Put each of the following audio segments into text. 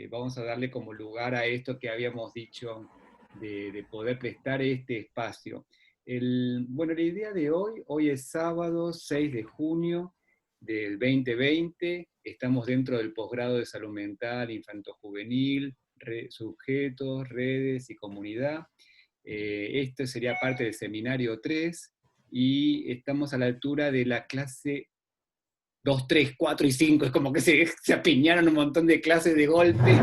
Vamos a darle como lugar a esto que habíamos dicho de poder prestar este espacio. Bueno, la idea de hoy es sábado 6 de junio del 2020, estamos dentro del posgrado de salud mental, infanto-juvenil, sujetos, redes y comunidad. Esto sería parte del seminario 3 y estamos a la altura de la clase 2, 3, 4 y 5, es como que se apiñaron un montón de clases de golpe,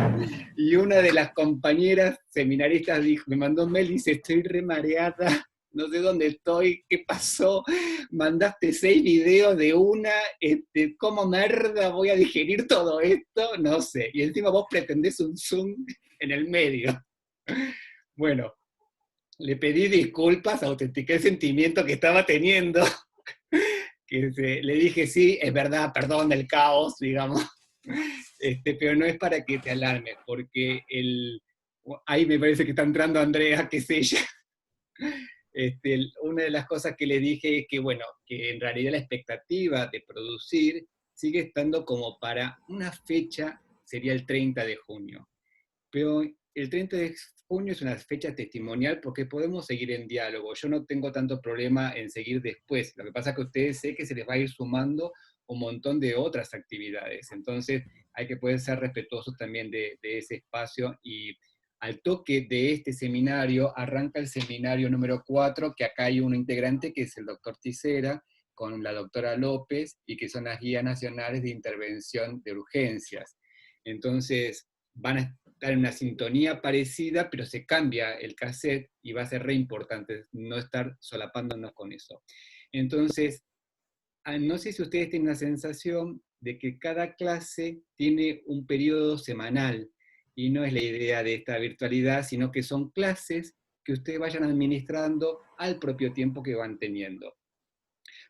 y una de las compañeras seminaristas me mandó un mail y dice, estoy re mareada, no sé dónde estoy, qué pasó, mandaste 6 videos de una, ¿cómo merda voy a digerir todo esto? No sé, y encima vos pretendés un Zoom en el medio. Bueno, le pedí disculpas, autentiqué el sentimiento que estaba teniendo, le dije, sí, es verdad, perdón el caos, digamos, pero no es para que te alarmes, porque ahí me parece que está entrando Andrea, que es ella. Una de las cosas que le dije es que, bueno, que en realidad la expectativa de producir sigue estando como para una fecha, sería el 30 de junio. Pero el 30 de junio es una fecha testimonial porque podemos seguir en diálogo. Yo no tengo tanto problema en seguir después. Lo que pasa es que ustedes sé que se les va a ir sumando un montón de otras actividades. Entonces hay que poder ser respetuosos también de ese espacio. Y al toque de este seminario arranca el seminario número 4, que acá hay un integrante que es el doctor Tisera, con la doctora López, y que son las guías nacionales de intervención de urgencias. Entonces, van a estar en una sintonía parecida, pero se cambia el cassette y va a ser re importante no estar solapándonos con eso. Entonces, no sé si ustedes tienen la sensación de que cada clase tiene un periodo semanal, y no es la idea de esta virtualidad, sino que son clases que ustedes vayan administrando al propio tiempo que van teniendo.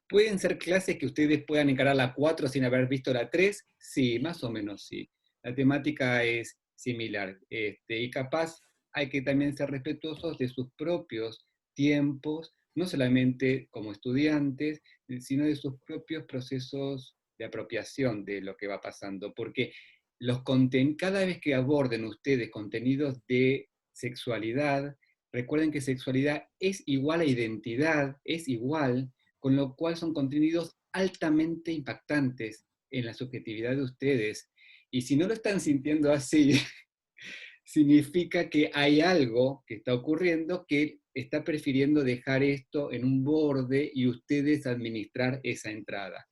¿Pueden ser clases que ustedes puedan encarar la 4 sin haber visto la 3? Sí, más o menos sí. La temática es similar. Y capaz hay que también ser respetuosos de sus propios tiempos, no solamente como estudiantes, sino de sus propios procesos de apropiación de lo que va pasando. Porque cada vez que aborden ustedes contenidos de sexualidad, recuerden que sexualidad es igual a identidad, es igual, con lo cual son contenidos altamente impactantes en la subjetividad de ustedes. Y si no lo están sintiendo así, significa que hay algo que está ocurriendo que está prefiriendo dejar esto en un borde y ustedes administrar esa entrada.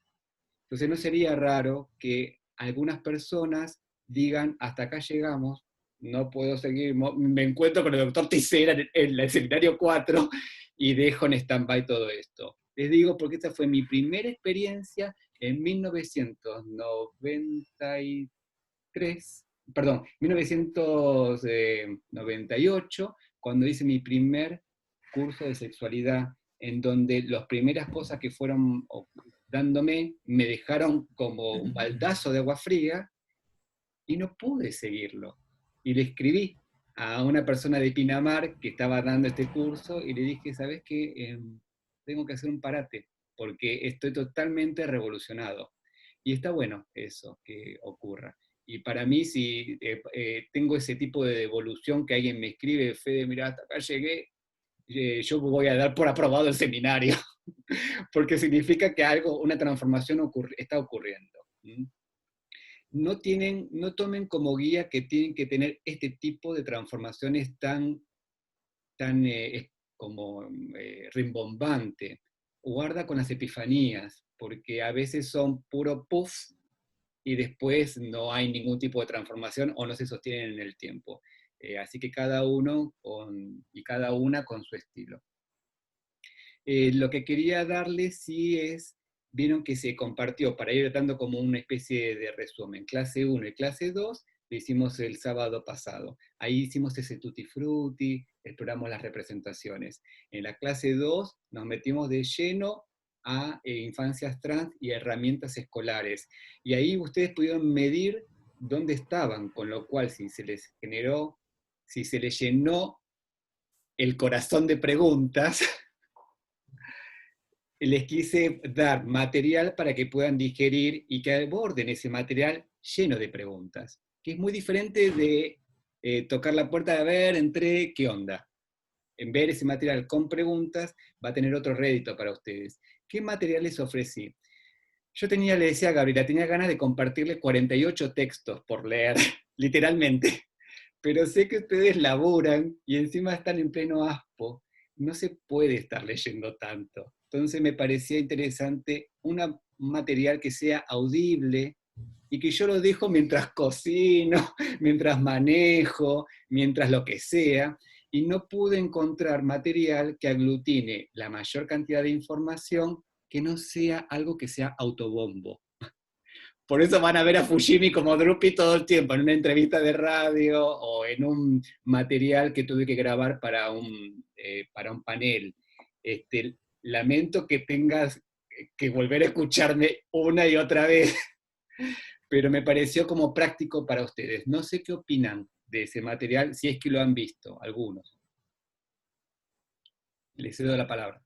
Entonces no sería raro que algunas personas digan, hasta acá llegamos, no puedo seguir, me encuentro con el doctor Tisera en el seminario 4 y dejo en stand-by todo esto. Les digo porque esta fue mi primera experiencia en 1993, perdón, 1998, cuando hice mi primer curso de sexualidad, en donde las primeras cosas que fueron dándome me dejaron como un baldazo de agua fría y no pude seguirlo. Y le escribí a una persona de Pinamar que estaba dando este curso y le dije, ¿sabes qué? Tengo que hacer un parate porque estoy totalmente revolucionado. Y está bueno eso que ocurra. Y para mí, si tengo ese tipo de devolución que alguien me escribe, Fede, mira, hasta acá llegué, yo voy a dar por aprobado el seminario, porque significa que una transformación está ocurriendo. No tomen como guía que tienen que tener este tipo de transformaciones tan como rimbombante. Guarda con las epifanías, porque a veces son puro puff y después no hay ningún tipo de transformación o no se sostienen en el tiempo. Así que cada uno y cada una con su estilo. Lo que quería darles sí vieron que se compartió, para ir dando como una especie de resumen, clase 1 y clase 2 lo hicimos el sábado pasado. Ahí hicimos ese tutti frutti, exploramos las representaciones. En la clase 2 nos metimos de lleno a infancias trans y herramientas escolares. Y ahí ustedes pudieron medir dónde estaban, con lo cual si se les llenó el corazón de preguntas, les quise dar material para que puedan digerir y que aborden ese material lleno de preguntas. que es muy diferente de tocar la puerta de ver, entré, ¿qué onda? En ver ese material con preguntas, va a tener otro rédito para ustedes. ¿Qué material les ofrecí? Yo le decía a Gabriela, tenía ganas de compartirle 48 textos por leer, literalmente. Pero sé que ustedes laburan y encima están en pleno aspo. No se puede estar leyendo tanto. Entonces me parecía interesante un material que sea audible y que yo lo dejo mientras cocino, mientras manejo, mientras lo que sea, y no pude encontrar material que aglutine la mayor cantidad de información que no sea algo que sea autobombo. Por eso van a ver a Fujimi como Drupi todo el tiempo, en una entrevista de radio o en un material que tuve que grabar para un panel. Lamento que tengas que volver a escucharme una y otra vez, pero me pareció como práctico para ustedes. No sé qué opinan de ese material, si es que lo han visto, algunos. Les cedo la palabra.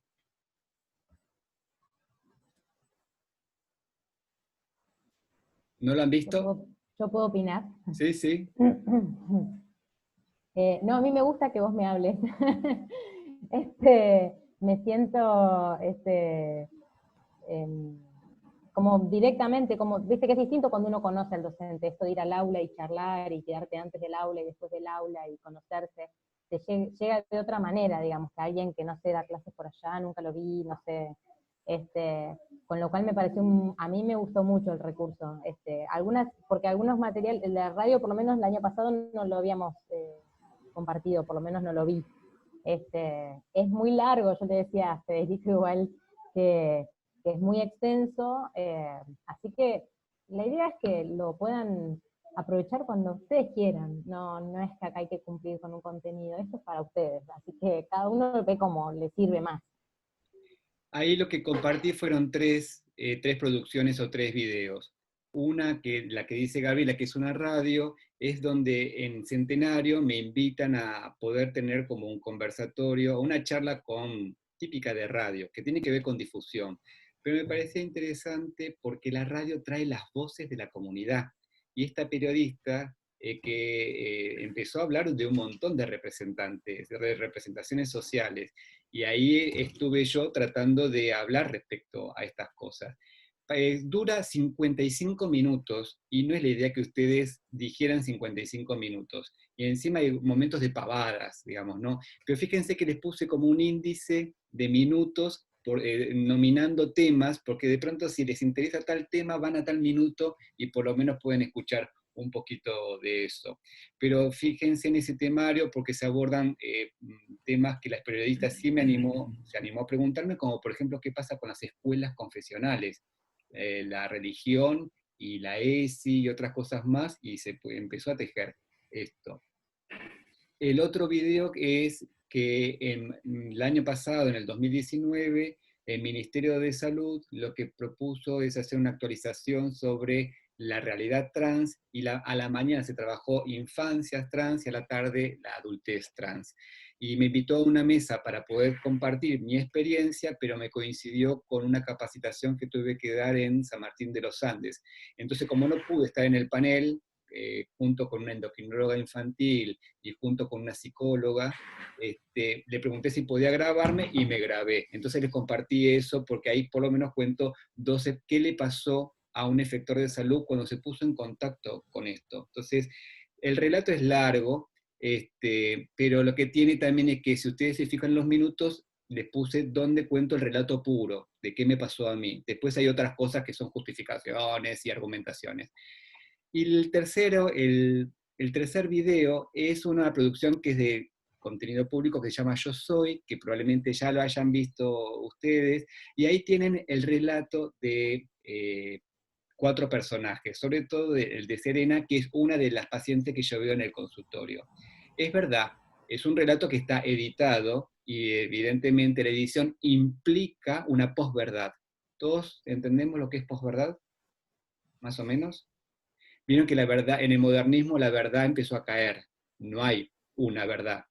¿No lo han visto? Yo puedo opinar. Sí, sí. No, a mí me gusta que vos me hables. Me siento em, como directamente, como, viste que es distinto cuando uno conoce al docente, esto de ir al aula y charlar y quedarte antes del aula y después del aula y conocerse, te llega de otra manera, digamos, que alguien que no sé, da clases por allá, nunca lo vi, no sé, con lo cual me pareció, a mí me gustó mucho el recurso, porque algunos materiales, el de la radio por lo menos el año pasado no lo habíamos compartido, por lo menos no lo vi. Es muy largo, yo te decía a Federico igual que es muy extenso, así que la idea es que lo puedan aprovechar cuando ustedes quieran, no es que acá hay que cumplir con un contenido, esto es para ustedes, así que cada uno lo ve como le sirve más. Ahí lo que compartí fueron tres producciones o tres videos. Una, que la que dice Gabriela, que es una radio, es donde en Centenario me invitan a poder tener como un conversatorio, una charla típica de radio, que tiene que ver con difusión. Pero me parecía interesante porque la radio trae las voces de la comunidad. Y esta periodista que empezó a hablar de un montón de representantes, de representaciones sociales, y ahí estuve yo tratando de hablar respecto a estas cosas. Dura 55 minutos y no es la idea que ustedes dijeran 55 minutos. Y encima hay momentos de pavadas, digamos, ¿no? Pero fíjense que les puse como un índice de minutos nominando temas, porque de pronto si les interesa tal tema van a tal minuto y por lo menos pueden escuchar un poquito de eso. Pero fíjense en ese temario porque se abordan temas que las periodistas sí se animó a preguntarme, como por ejemplo qué pasa con las escuelas confesionales, la religión y la ESI y otras cosas más, y empezó a tejer esto. El otro video es que el año pasado, en el 2019, el Ministerio de Salud lo que propuso es hacer una actualización sobre la realidad trans, y a la mañana se trabajó infancias trans y a la tarde la adultez trans. Y me invitó a una mesa para poder compartir mi experiencia, pero me coincidió con una capacitación que tuve que dar en San Martín de los Andes. Entonces, como no pude estar en el panel, junto con una endocrinóloga infantil y junto con una psicóloga, le pregunté si podía grabarme y me grabé. Entonces les compartí eso porque ahí por lo menos cuento 12 qué le pasó a un efector de salud cuando se puso en contacto con esto. Entonces, el relato es largo, pero lo que tiene también es que si ustedes se fijan en los minutos, les puse dónde cuento el relato puro, de qué me pasó a mí. Después hay otras cosas que son justificaciones y argumentaciones. Y el tercer video es una producción que es de contenido público que se llama Yo Soy, que probablemente ya lo hayan visto ustedes, y ahí tienen el relato de 4 personajes, sobre todo el de Serena, que es una de las pacientes que yo veo en el consultorio. Es verdad, es un relato que está editado y evidentemente la edición implica una posverdad. ¿Todos entendemos lo que es posverdad? ¿Más o menos? Vieron que la verdad, en el modernismo la verdad empezó a caer. No hay una verdad.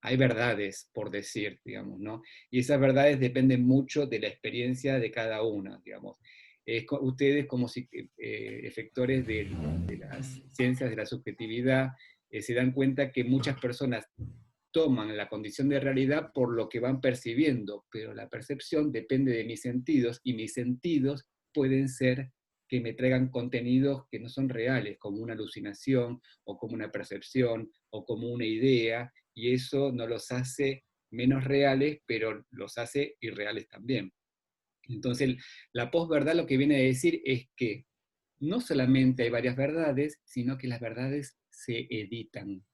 Hay verdades, por decir, digamos, ¿no? Y esas verdades dependen mucho de la experiencia de cada una, digamos. Ustedes como efectores de las ciencias de la subjetividad se dan cuenta que muchas personas toman la condición de realidad por lo que van percibiendo, pero la percepción depende de mis sentidos, y mis sentidos pueden ser que me traigan contenidos que no son reales, como una alucinación, o como una percepción, o como una idea, y eso no los hace menos reales, pero los hace irreales también. Entonces, la posverdad lo que viene a decir es que no solamente hay varias verdades, sino que las verdades se editan.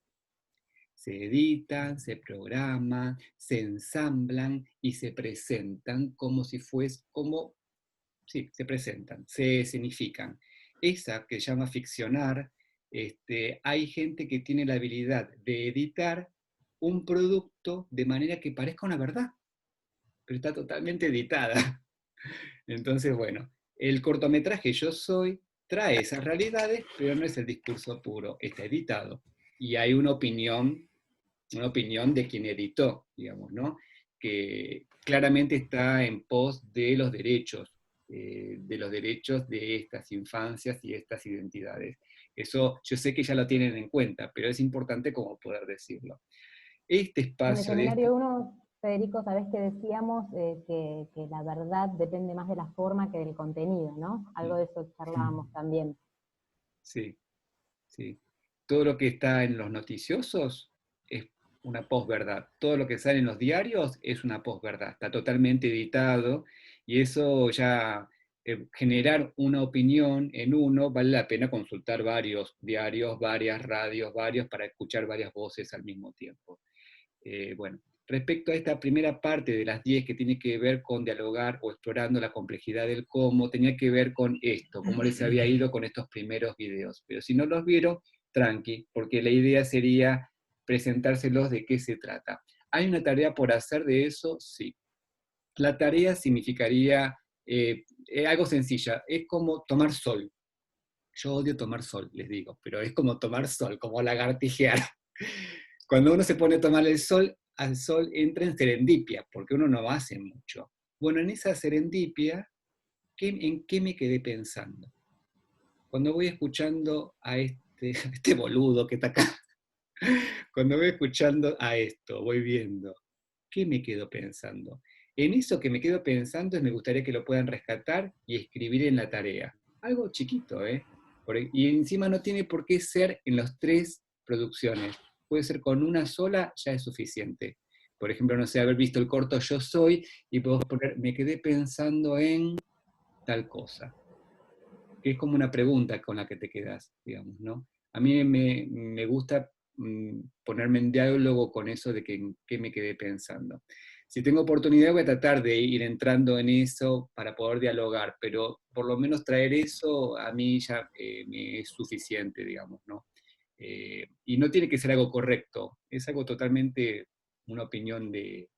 Se editan, se programan, se ensamblan y se presentan como si fuese, como, sí, se presentan, se escenifican. Esa que se llama ficcionar, hay gente que tiene la habilidad de editar un producto de manera que parezca una verdad, pero está totalmente editada. Entonces, bueno, el cortometraje Yo Soy trae esas realidades, pero no es el discurso puro, está editado. Y hay una opinión de quien editó, digamos, ¿no? Que claramente está en pos de los derechos de estas infancias y estas identidades. Eso yo sé que ya lo tienen en cuenta, pero es importante como poder decirlo. Este En el espacio de seminario 1, Federico, sabés que decíamos que la verdad depende más de la forma que del contenido, ¿no? Algo de eso charlábamos también. Sí, sí. Todo lo que está en los noticiosos es una posverdad. Todo lo que sale en los diarios es una posverdad. Está totalmente editado, y eso ya, generar una opinión en uno, vale la pena consultar varios diarios, varias radios, varios, para escuchar varias voces al mismo tiempo. Bueno, respecto a esta primera parte de las 10 que tiene que ver con dialogar o explorando la complejidad del cómo, tenía que ver con esto, cómo les había ido con estos primeros videos. Pero si no los vieron, tranqui, porque la idea sería presentárselos de qué se trata. ¿Hay una tarea por hacer de eso? Sí. La tarea significaría algo sencilla, es como tomar sol. Yo odio tomar sol, les digo, pero es como tomar sol, como lagartijear. Cuando uno se pone a tomar el sol, al sol entra en serendipia, porque uno no hace mucho. Bueno, en esa serendipia, ¿en qué me quedé pensando? Cuando voy escuchando a este boludo que está acá, cuando voy escuchando a esto, voy viendo, ¿qué me quedo pensando? En eso que me quedo pensando, me gustaría que lo puedan rescatar y escribir en la tarea. Algo chiquito, ¿eh? Y encima no tiene por qué ser en las 3 producciones. Puede ser con una sola, ya es suficiente. Por ejemplo, no sé, haber visto el corto Yo Soy y puedo poner, me quedé pensando en tal cosa. Que es como una pregunta con la que te quedas, digamos, ¿no? A mí me gusta ponerme en diálogo con eso de que, en qué me quedé pensando. Si tengo oportunidad voy a tratar de ir entrando en eso para poder dialogar, pero por lo menos traer eso a mí ya me es suficiente, digamos, ¿no? Y no tiene que ser algo correcto, es algo totalmente una opinión de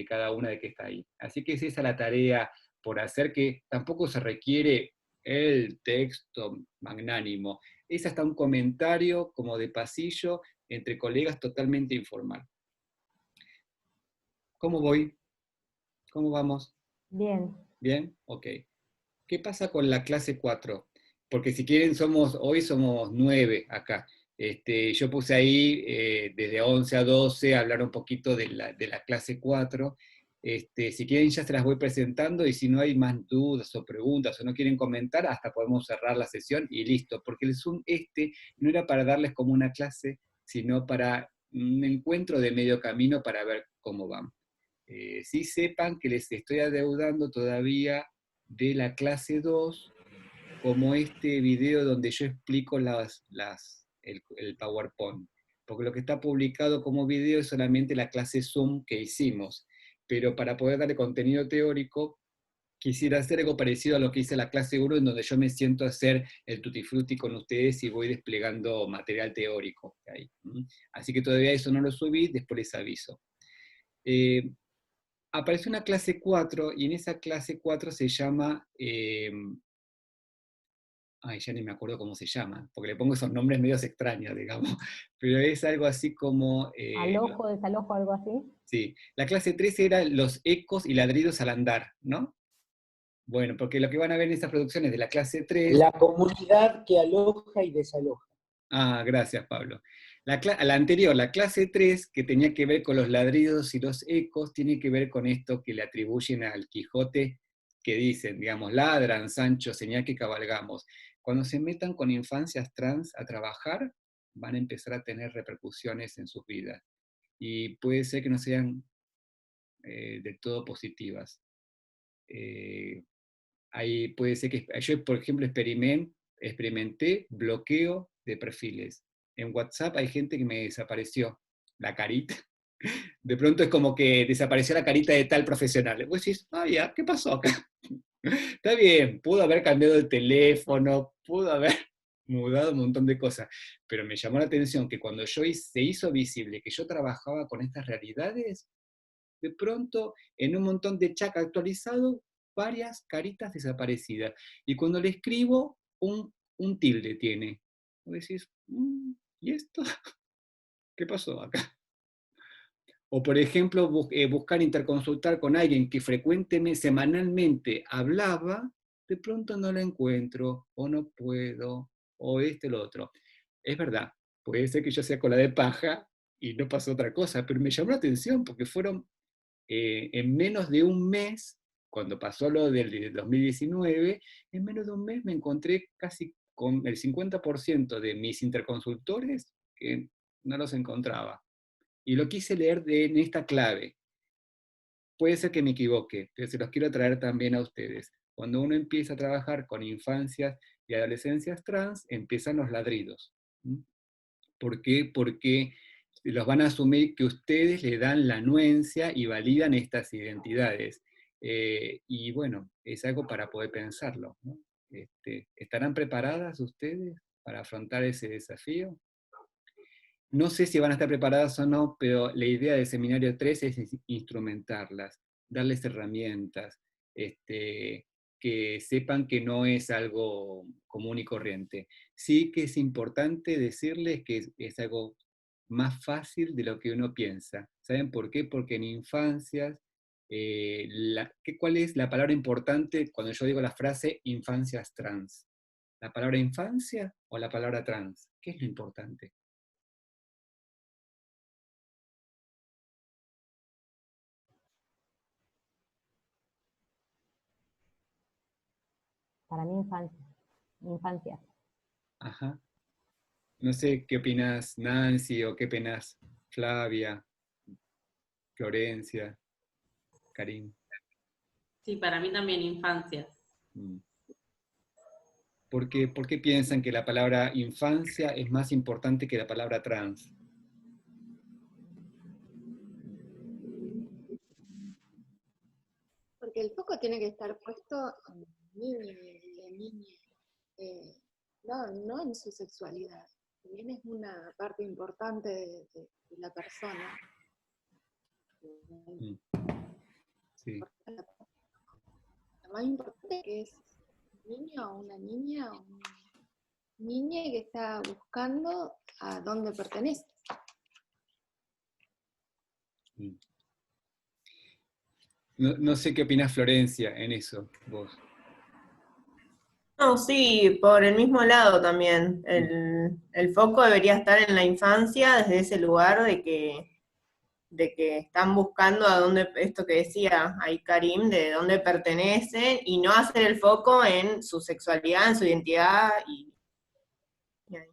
cada una de que está ahí. Así que es esa la tarea por hacer, que tampoco se requiere el texto magnánimo. Es hasta un comentario como de pasillo entre colegas totalmente informal. ¿Cómo voy? ¿Cómo vamos? Bien. ¿Bien? Ok. ¿Qué pasa con la clase 4? Porque si quieren, hoy somos 9 acá. Yo puse ahí desde 11 a 12 hablar un poquito de la clase 4. Si quieren ya se las voy presentando, y si no hay más dudas o preguntas o no quieren comentar, hasta podemos cerrar la sesión y listo. Porque el Zoom no era para darles como una clase, sino para un encuentro de medio camino para ver cómo van. Sí sepan que les estoy adeudando todavía de la clase 2, como este video donde yo explico el PowerPoint. Porque lo que está publicado como video es solamente la clase Zoom que hicimos. Pero para poder darle contenido teórico, quisiera hacer algo parecido a lo que hice la clase 1, en donde yo me siento a hacer el tutti frutti con ustedes y voy desplegando material teórico ahí. Así que todavía eso no lo subí, después les aviso. Apareció una clase 4, y en esa clase 4 se llama, ya ni me acuerdo cómo se llama, porque le pongo esos nombres medios extraños, digamos, pero es algo así como, Alojo, desalojo, algo así. sí, la clase 3 era los ecos y ladridos al andar, ¿no? Bueno, porque lo que van a ver en estas producciones de la clase 3. La comunidad que aloja y desaloja. Ah, gracias, Pablo. La anterior, la clase 3, que tenía que ver con los ladridos y los ecos, tiene que ver con esto que le atribuyen al Quijote, que dicen, digamos, ladran, Sancho, señal que cabalgamos. Cuando se metan con infancias trans a trabajar, van a empezar a tener repercusiones en sus vidas. Y puede ser que no sean del todo positivas. Ahí puede ser que yo, por ejemplo, experimenté bloqueo de perfiles. En WhatsApp hay gente que me desapareció la carita. De pronto es como que desapareció la carita de tal profesional. Vos decís, ah, ya, ¿qué pasó acá? Está bien, pudo haber cambiado el teléfono, pudo haber mudado un montón de cosas, pero me llamó la atención que cuando se hizo visible que yo trabajaba con estas realidades, de pronto, en un montón de chat actualizado, varias caritas desaparecidas. Y cuando le escribo, un tilde tiene. Vos decís, ¿y esto? ¿Qué pasó acá? O por ejemplo, buscar interconsultar con alguien que frecuentemente, semanalmente hablaba, de pronto no lo encuentro, o no puedo, o lo otro. Es verdad, puede ser que yo sea cola de paja y no pasó otra cosa, pero me llamó la atención porque fueron en menos de un mes, cuando pasó lo del 2019, en menos de un mes me encontré casi con el 50% de mis interconsultores que no los encontraba. Y lo quise leer en esta clave. Puede ser que me equivoque, pero se los quiero traer también a ustedes. Cuando uno empieza a trabajar con infancias y adolescencias trans, empiezan los ladridos. ¿Mm? ¿Por qué? Porque los van a asumir que ustedes le dan la anuencia y validan estas identidades. Y bueno, es algo para poder pensarlo, ¿no? ¿Estarán preparadas ustedes para afrontar ese desafío? No sé si van a estar preparadas o no, pero la idea del seminario 3 es instrumentarlas, darles herramientas, que sepan que no es algo común y corriente. Sí que es importante decirles que es algo más fácil de lo que uno piensa. ¿Saben por qué? Porque en infancias, ¿cuál es la palabra importante cuando yo digo la frase infancias trans? ¿La palabra infancia o la palabra trans? ¿Qué es lo importante? Para mí infancia. Ajá. No sé qué opinas Nancy o qué opinas Flavia, Florencia, Karim. Sí, para mí también infancia. ¿Por qué piensan que la palabra infancia es más importante que la palabra trans? Porque el foco tiene que estar puesto en niño y en niña, no en su sexualidad. Si bien es una parte importante de la persona, Sí. lo más importante es que es un niño o una niña que está buscando a dónde pertenece. No sé qué opinas Florencia en eso, vos. No, sí, por el mismo lado también. El foco debería estar en la infancia desde ese lugar de que están buscando a dónde, esto que decía ahí Karim, de dónde pertenecen, y no hacer el foco en su sexualidad, en su identidad. Y ahí.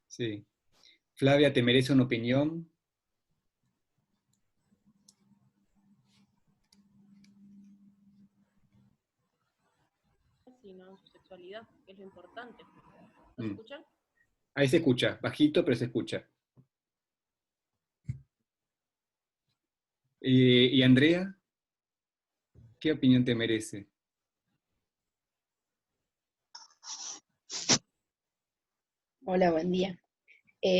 Sí. Flavia, ¿te merece una opinión? Sino su sexualidad, que es lo importante. ¿No se escuchan? Ahí se escucha, bajito, pero se escucha. ¿Y Andrea? ¿Qué opinión te merece? Hola, buen día.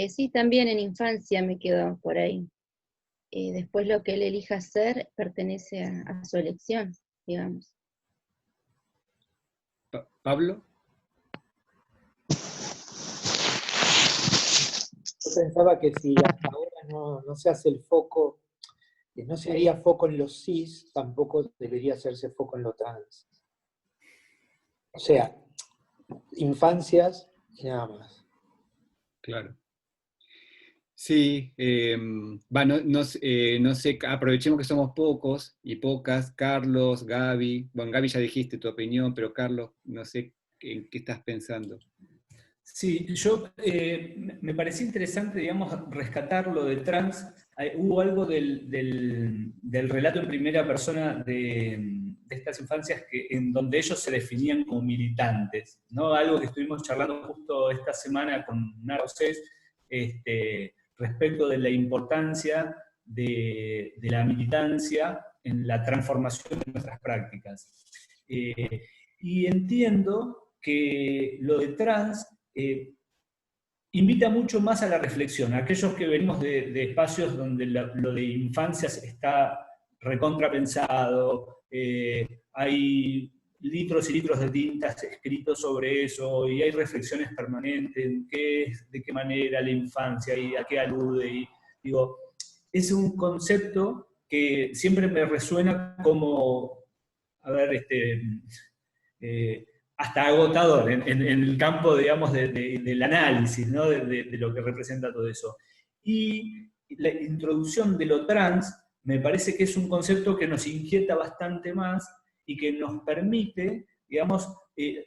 Sí, también en infancia me quedo por ahí. Después lo que él elija hacer pertenece a su elección, digamos. ¿Pablo? Yo pensaba que si hasta ahora no se hace el foco, no se haría foco en los cis, tampoco debería hacerse foco en lo trans. O sea, infancias y nada más. Claro. Sí, no sé, aprovechemos que somos pocos y pocas. Carlos, Gaby, bueno, Gaby ya dijiste tu opinión, pero Carlos, no sé en qué estás pensando. Sí, yo me pareció interesante, digamos, rescatar lo de trans. Hubo algo del relato en primera persona de estas infancias en donde ellos se definían como militantes, ¿no? Algo que estuvimos charlando justo esta semana con Narcés, respecto de la importancia de la militancia en la transformación de nuestras prácticas. Y entiendo que lo de trans invita mucho más a la reflexión. Aquellos que venimos de espacios donde lo de infancias está recontrapensado, hay litros y litros de tintas escritos sobre eso, y hay reflexiones permanentes en de qué manera la infancia y a qué alude. Y digo, es un concepto que siempre me resuena como, a ver, hasta agotador en el campo, digamos, del análisis, ¿no? de lo que representa todo eso. Y la introducción de lo trans me parece que es un concepto que nos inquieta bastante más y que nos permite, digamos,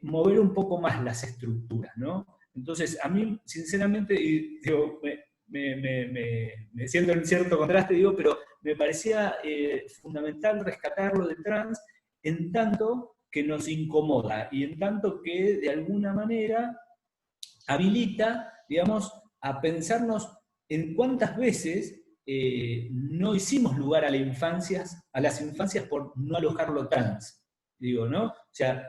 mover un poco más las estructuras, ¿no? Entonces, a mí, sinceramente, digo, me siento en cierto contraste, digo, pero me parecía fundamental rescatarlo de trans en tanto que nos incomoda y en tanto que de alguna manera habilita, digamos, a pensarnos en cuántas veces no hicimos lugar a las infancias por no alojarlo trans, digo, ¿no? O sea,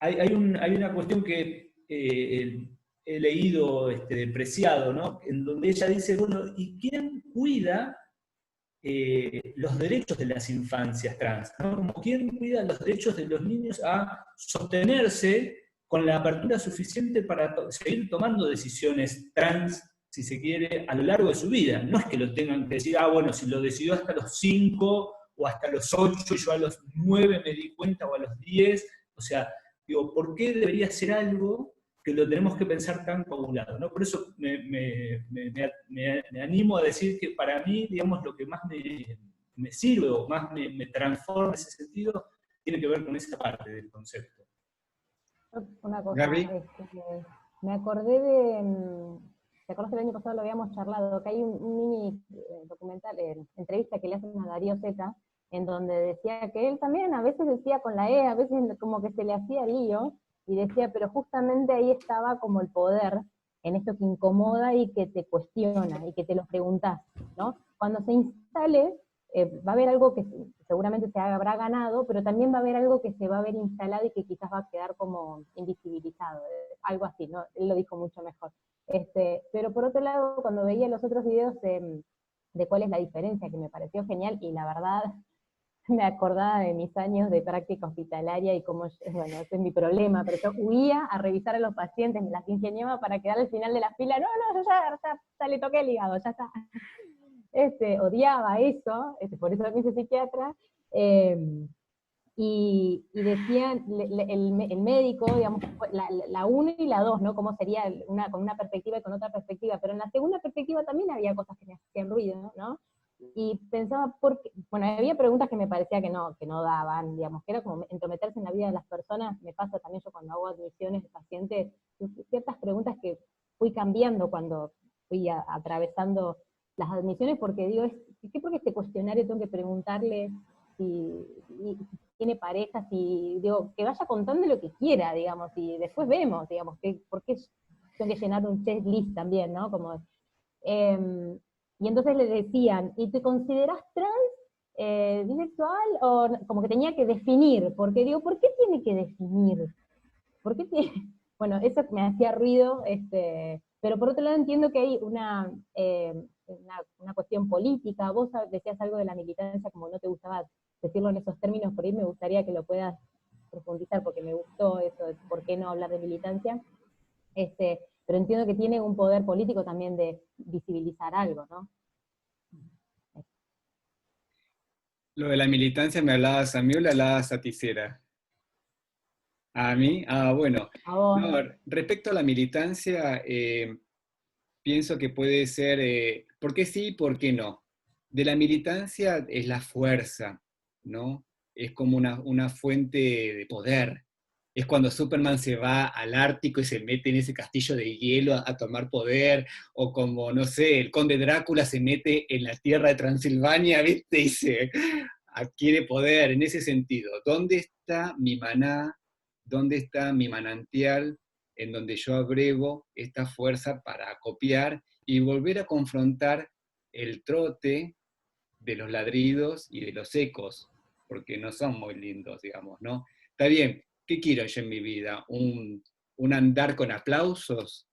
hay una cuestión que he leído de Preciado, ¿no? En donde ella dice, bueno, ¿y quién cuida los derechos de las infancias trans, ¿no? Como quién cuida los derechos de los niños a sostenerse con la apertura suficiente para seguir tomando decisiones trans, si se quiere, a lo largo de su vida. No es que lo tengan que decir, bueno, si lo decidió hasta los 5 o hasta los 8, yo a los 9 me di cuenta, o a los 10, o sea, digo, ¿por qué debería ser algo que lo tenemos que pensar tan coagulado, ¿no? Por eso me animo a decir que para mí, digamos, lo que más me sirve o más me transforma en ese sentido, tiene que ver con esa parte del concepto. Una cosa, Gaby. me acordé ¿te acuerdas que el año pasado lo habíamos charlado? Que hay un mini documental, entrevista que le hacen a Darío Zeta, en donde decía que él también a veces decía con la E, a veces como que se le hacía lío, y decía, pero justamente ahí estaba como el poder, en esto que incomoda y que te cuestiona, y que te lo preguntás, ¿no? Cuando se instale, va a haber algo que seguramente se habrá ganado, pero también va a haber algo que se va a ver instalado y que quizás va a quedar como invisibilizado, algo así, ¿no? Él lo dijo mucho mejor. Pero por otro lado, cuando veía los otros videos de cuál es la diferencia, que me pareció genial, y la verdad, me acordaba de mis años de práctica hospitalaria y cómo, bueno, ese es mi problema, pero yo huía a revisar a los pacientes, me las ingeniaba para quedar al final de la fila, no, yo ya le toqué el hígado, ya está. Odiaba eso, por eso me hice psiquiatra, y decían, el médico, digamos, la 1 y la 2, ¿no? Cómo sería con una perspectiva y con otra perspectiva, pero en la segunda perspectiva también había cosas que me hacían ruido, ¿no? Y pensaba, bueno, había preguntas que me parecía que no daban, digamos, que era como entrometerse en la vida de las personas. Me pasa también yo cuando hago admisiones de pacientes, ciertas preguntas que fui cambiando cuando fui atravesando las admisiones, porque digo, ¿por qué este cuestionario tengo que preguntarle si tiene pareja, digo, que vaya contando lo que quiera, digamos, y después vemos, digamos, por qué tengo que llenar un checklist también, ¿no? Como, y entonces le decían, ¿y te considerás trans, bisexual? O como que tenía que definir, porque digo, ¿por qué tiene que definir? ¿Por qué tiene? Bueno, eso me hacía ruido, pero por otro lado entiendo que hay una cuestión política. Vos decías algo de la militancia, como no te gustaba decirlo en esos términos, por ahí me gustaría que lo puedas profundizar, porque me gustó eso de por qué no hablar de militancia. Pero entiendo que tiene un poder político también de visibilizar algo, ¿no? Lo de la militancia, ¿me hablabas a mí o le hablabas a Tisera? ¿A mí? Ah, bueno. A vos. No, respecto a la militancia, pienso que puede ser, ¿por qué sí, por qué no? De la militancia es la fuerza, ¿no? Es como una fuente de poder. Es cuando Superman se va al Ártico y se mete en ese castillo de hielo a tomar poder, o como, no sé, el conde Drácula se mete en la tierra de Transilvania, ¿viste? Y se adquiere poder en ese sentido. ¿Dónde está mi maná? ¿Dónde está mi manantial en donde yo abrevo esta fuerza para copiar y volver a confrontar el trote de los ladridos y de los ecos, porque no son muy lindos, digamos, ¿no? Está bien, ¿qué quiero yo en mi vida? ¿Un andar con aplausos?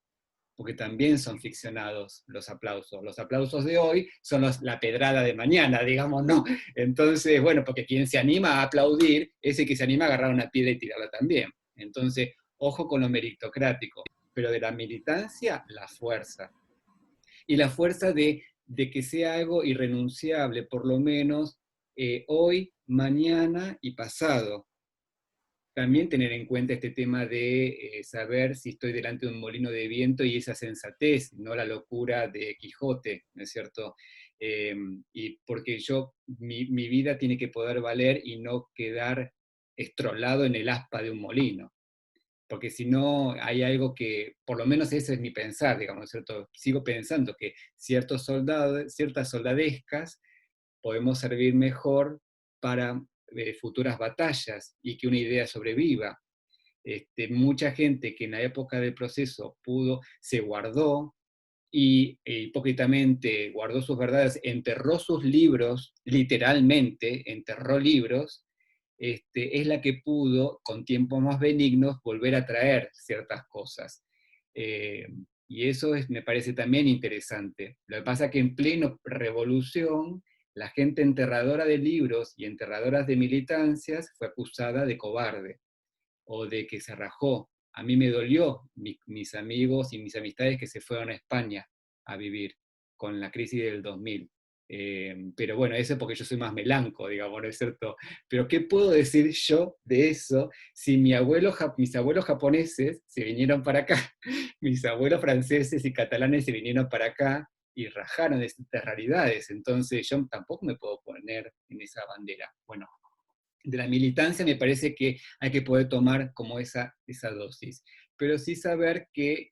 Porque también son ficcionados los aplausos. Los aplausos de hoy son la pedrada de mañana, digamos, ¿no? Entonces, bueno, porque quien se anima a aplaudir es el que se anima a agarrar una piedra y tirarla también. Entonces, ojo con lo meritocrático, pero de la militancia, la fuerza. Y la fuerza de que sea algo irrenunciable, por lo menos hoy, mañana y pasado. También tener en cuenta este tema de saber si estoy delante de un molino de viento y esa sensatez, no la locura de Quijote, ¿no es cierto? Y porque mi vida tiene que poder valer y no quedar estrolado en el aspa de un molino. Porque si no, hay algo que, por lo menos ese es mi pensar, digamos, ¿no es cierto? Sigo pensando que ciertos soldados, ciertas soldadescas podemos servir mejor para futuras batallas y que una idea sobreviva. Mucha gente que en la época del proceso se guardó y hipócritamente guardó sus verdades, enterró sus libros, literalmente enterró libros, es la que pudo, con tiempos más benignos, volver a traer ciertas cosas. Eh, y eso me parece también interesante. Lo que pasa es que en pleno revolución, la gente enterradora de libros y enterradoras de militancias fue acusada de cobarde o de que se rajó. A mí me dolió mis amigos y mis amistades que se fueron a España a vivir con la crisis del 2000. Pero bueno, eso es porque yo soy más melanco, digamos, ¿no es cierto? Pero ¿qué puedo decir yo de eso si mis abuelos japoneses se vinieron para acá, mis abuelos franceses y catalanes se vinieron para acá y rajaron de estas realidades? Entonces yo tampoco me puedo poner en esa bandera. Bueno, de la militancia me parece que hay que poder tomar como esa dosis, pero sí saber que,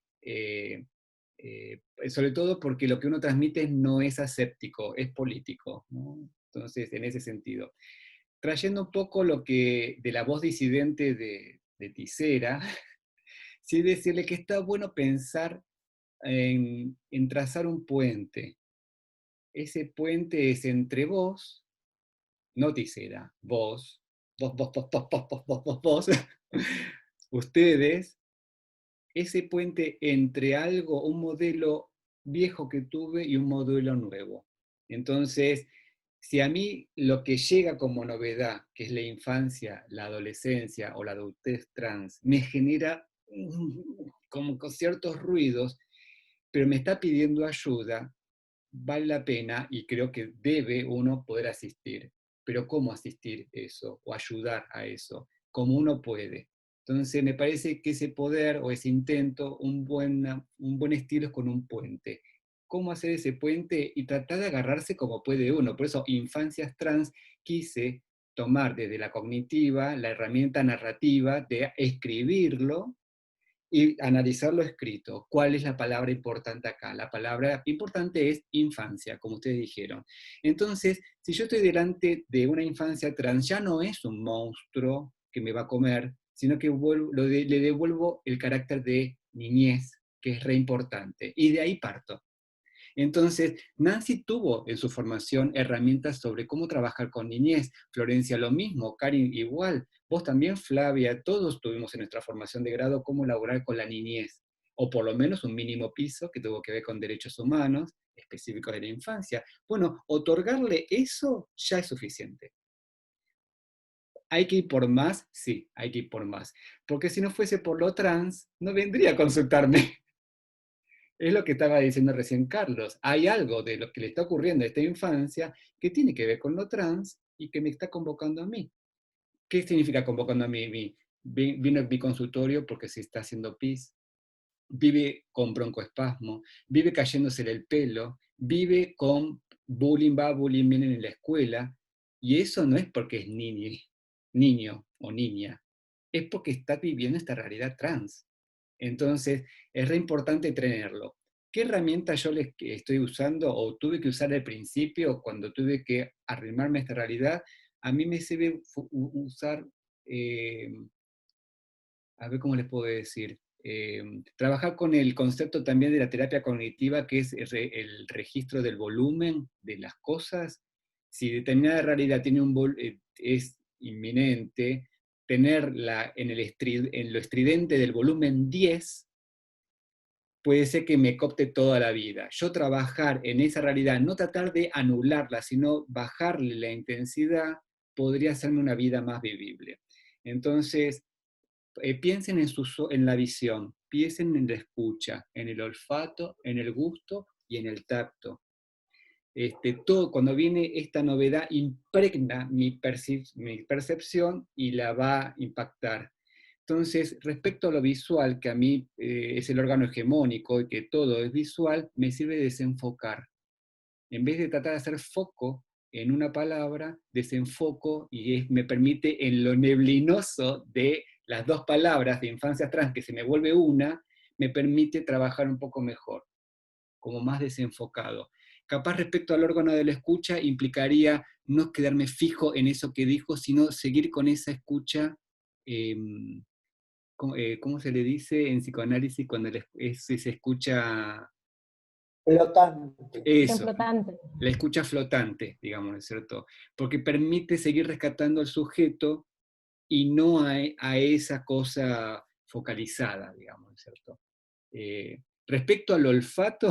sobre todo porque lo que uno transmite no es aséptico, es político, ¿no? Entonces, en ese sentido. Trayendo un poco lo que de la voz disidente de Tisera, sí decirle que está bueno pensar en trazar un puente. Ese puente es entre vos, no Tisera, vos, ustedes, ese puente entre algo, un modelo viejo que tuve y un modelo nuevo. Entonces, si a mí lo que llega como novedad, que es la infancia, la adolescencia o la adultez trans, me genera como con ciertos ruidos, pero me está pidiendo ayuda, vale la pena y creo que debe uno poder asistir. Pero ¿cómo asistir eso o ayudar a eso? Como uno puede. Entonces me parece que ese poder o ese intento, un buen estilo es con un puente. ¿Cómo hacer ese puente? Y tratar de agarrarse como puede uno. Por eso, Infancias Trans quise tomar desde la cognitiva la herramienta narrativa de escribirlo y analizar lo escrito. ¿Cuál es la palabra importante acá? La palabra importante es infancia, como ustedes dijeron. Entonces, si yo estoy delante de una infancia trans, ya no es un monstruo que me va a comer, sino que le devuelvo el carácter de niñez, que es re importante. Y de ahí parto. Entonces, Nancy tuvo en su formación herramientas sobre cómo trabajar con niñez, Florencia lo mismo, Karin igual, vos también, Flavia, todos tuvimos en nuestra formación de grado cómo laborar con la niñez, o por lo menos un mínimo piso que tuvo que ver con derechos humanos específicos de la infancia. Bueno, otorgarle eso ya es suficiente. ¿Hay que ir por más? Sí, hay que ir por más. Porque si no fuese por lo trans, no vendría a consultarme. Es lo que estaba diciendo recién Carlos. Hay algo de lo que le está ocurriendo a esta infancia que tiene que ver con lo trans y que me está convocando a mí. ¿Qué significa convocando a mí? vino a mi consultorio porque se está haciendo pis, vive con broncoespasmo, vive cayéndose el pelo, vive con bullying, va, bullying viene en la escuela, y eso no es porque es niño o niña, es porque está viviendo esta realidad trans. Entonces, es re importante tenerlo. ¿Qué herramienta yo les estoy usando o tuve que usar al principio cuando tuve que arrimarme a esta realidad? A mí me sirve usar, a ver cómo les puedo decir, trabajar con el concepto también de la terapia cognitiva, que es el registro del volumen de las cosas. Si determinada realidad tiene es inminente, tenerla en lo estridente del volumen 10, puede ser que me copte toda la vida. Yo trabajar en esa realidad, no tratar de anularla, sino bajarle la intensidad, podría hacerme una vida más vivible. Entonces, piensen en la visión, piensen en la escucha, en el olfato, en el gusto y en el tacto. Todo, cuando viene esta novedad, impregna mi percepción y la va a impactar. Entonces, respecto a lo visual, que a mí es el órgano hegemónico y que todo es visual, me sirve de desenfocar. En vez de tratar de hacer foco en una palabra, desenfoco y me permite en lo neblinoso de las dos palabras de infancia trans, que se me vuelve una, me permite trabajar un poco mejor, como más desenfocado. Capaz respecto al órgano de la escucha implicaría no quedarme fijo en eso que dijo, sino seguir con esa escucha, ¿cómo se le dice en psicoanálisis cuando se escucha? Flotante. Eso, Flotante. la escucha flotante, digamos, ¿no es cierto? Porque permite seguir rescatando al sujeto y no a esa cosa focalizada, digamos, ¿no es cierto? Respecto al olfato,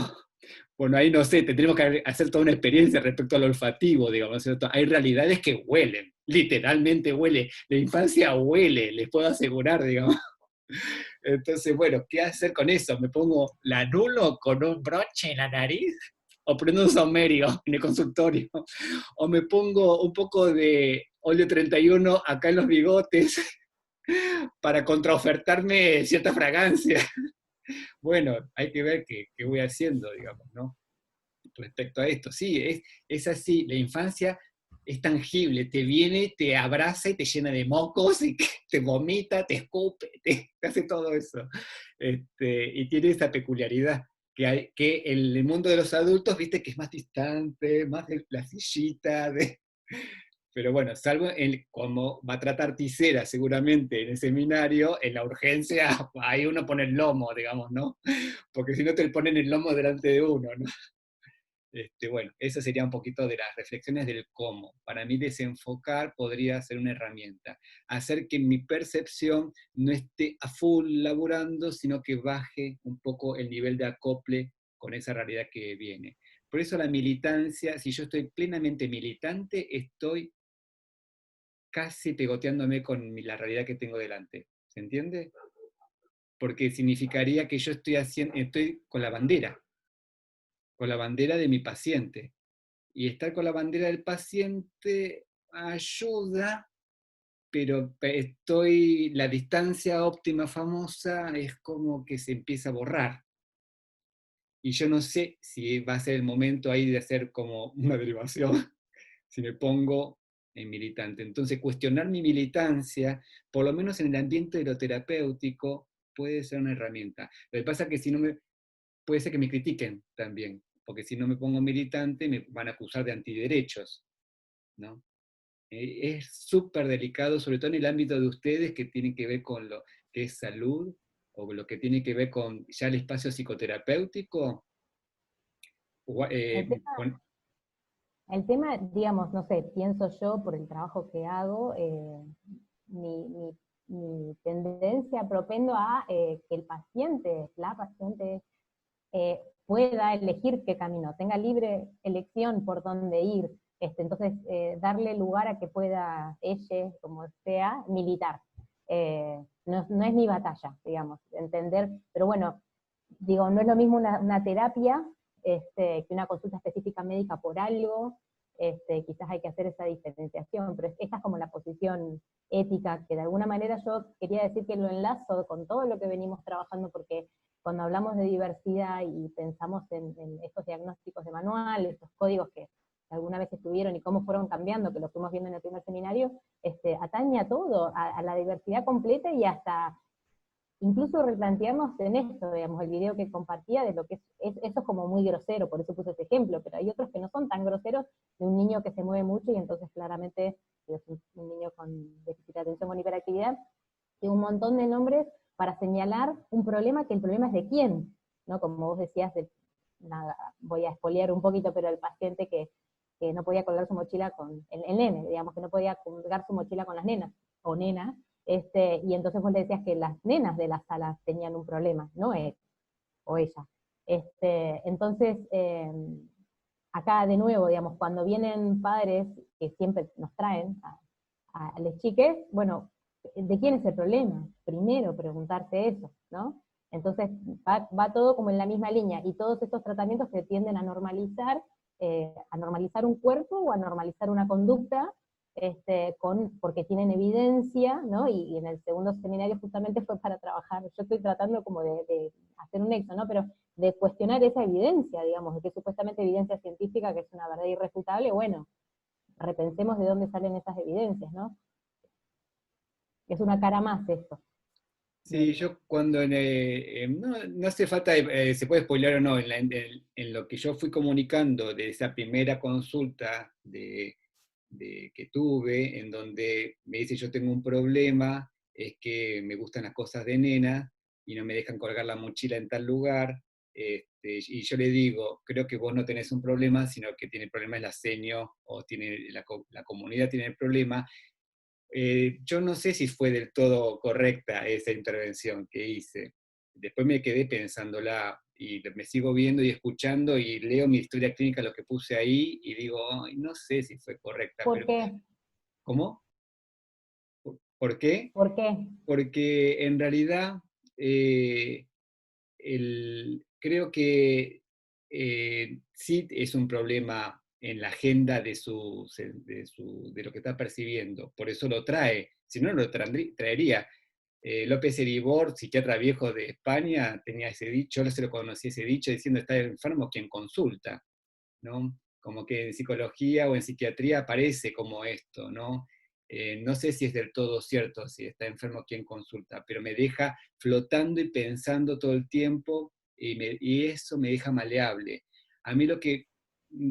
bueno, ahí no sé, tendremos que hacer toda una experiencia respecto al olfativo, digamos, ¿no es cierto? Hay realidades que huelen, literalmente huele, la infancia huele, les puedo asegurar, digamos. Entonces, bueno, ¿qué hacer con eso? ¿Me pongo la anulo con un broche en la nariz? ¿O prendo un saumerio en el consultorio? ¿O me pongo un poco de óleo 31 acá en los bigotes para contraofertarme cierta fragancia? Bueno, hay que ver qué voy haciendo, digamos, ¿no? Respecto a esto. Sí, es así, la infancia es tangible, te viene, te abraza y te llena de mocos, y te vomita, te escupe, te hace todo eso. Y tiene esa peculiaridad, que el mundo de los adultos, viste, que es más distante, más de la sillita, pero bueno, salvo como va a tratar Tisera seguramente en el seminario, en la urgencia, ahí uno pone el lomo, digamos, ¿no? Porque si no te ponen el lomo delante de uno, ¿no? Bueno, eso sería un poquito de las reflexiones del cómo. Para mí desenfocar podría ser una herramienta. Hacer que mi percepción no esté a full laburando, sino que baje un poco el nivel de acople con esa realidad que viene. Por eso la militancia, si yo estoy plenamente militante, estoy casi pegoteándome con la realidad que tengo delante. ¿Se entiende? Porque significaría que yo estoy con la bandera de mi paciente. Y estar con la bandera del paciente ayuda, pero la distancia óptima famosa es como que se empieza a borrar. Y yo no sé si va a ser el momento ahí de hacer como una derivación, si me pongo en militante. Entonces, cuestionar mi militancia, por lo menos en el ambiente de lo terapéutico, puede ser una herramienta. Lo que pasa es que si no puede ser que me critiquen también, porque si no me pongo militante me van a acusar de antiderechos, ¿no? Es súper delicado, sobre todo en el ámbito de ustedes que tiene que ver con lo que es salud, o lo que tiene que ver con ya el espacio psicoterapéutico. El tema, Con, el tema, digamos, no sé, pienso yo por el trabajo que hago, mi tendencia propendo a que el paciente, la paciente, pueda elegir qué camino, tenga libre elección por dónde ir. Entonces, darle lugar a que pueda ella, como sea, militar. No es mi batalla, digamos, entender, pero bueno, digo, no es lo mismo una terapia que una consulta específica médica por algo, quizás hay que hacer esa diferenciación, pero esta es como la posición ética, que de alguna manera yo quería decir que lo enlazo con todo lo que venimos trabajando, porque cuando hablamos de diversidad y pensamos en estos diagnósticos de manual, estos códigos que alguna vez estuvieron y cómo fueron cambiando, que lo fuimos viendo en el primer seminario, atañe a todo, a la diversidad completa y hasta incluso replantearnos en esto, digamos, el video que compartía, de lo que eso es como muy grosero, por eso puse ese ejemplo, pero hay otros que no son tan groseros, de un niño que se mueve mucho y entonces claramente es un niño con déficit de atención con hiperactividad, y un montón de nombres para señalar un problema, que el problema es de quién, ¿no? Como vos decías, nada, voy a espolear un poquito, pero el paciente que no podía colgar su mochila con el nene, digamos, que no podía colgar su mochila con las nenas, o nenas, y entonces vos le decías que las nenas de la sala tenían un problema, no él o ella. Entonces, acá de nuevo, digamos, cuando vienen padres que siempre nos traen a las chiques, bueno, ¿de quién es el problema? Primero preguntarse eso, ¿no? Entonces va todo como en la misma línea, y todos estos tratamientos que tienden a normalizar un cuerpo o a normalizar una conducta, porque tienen evidencia, ¿no? Y en el segundo seminario justamente fue para trabajar, yo estoy tratando como de hacer un nexo, ¿no? Pero de cuestionar esa evidencia, digamos, de que supuestamente evidencia científica, que es una verdad irrefutable, bueno, repensemos de dónde salen esas evidencias, ¿no? Es una cara más esto. Sí, yo cuando, no hace falta, se puede spoiler o no, en lo que yo fui comunicando de esa primera consulta que tuve, en donde me dice yo tengo un problema, es que me gustan las cosas de nena y no me dejan colgar la mochila en tal lugar, y yo le digo, creo que vos no tenés un problema, sino que tiene el problema el seño, o tiene, la comunidad tiene el problema. Yo no sé si fue del todo correcta esa intervención que hice. Después me quedé pensándola y me sigo viendo y escuchando y leo mi historia clínica, lo que puse ahí, y digo, "Ay, no sé si fue correcta". ¿Por Pero, qué? ¿cómo? ¿Por qué? ¿Por qué? Porque en realidad creo que sí es un problema en la agenda de lo que está percibiendo, por eso lo trae, si no lo traería. López Eribor, psiquiatra viejo de España, tenía ese dicho, yo no se lo conocí ese dicho, diciendo está enfermo quien consulta, ¿no? Como que en psicología o en psiquiatría aparece como esto, ¿no? No sé si es del todo cierto, si está enfermo quien consulta, pero me deja flotando y pensando todo el tiempo, y eso me deja maleable. A mí lo que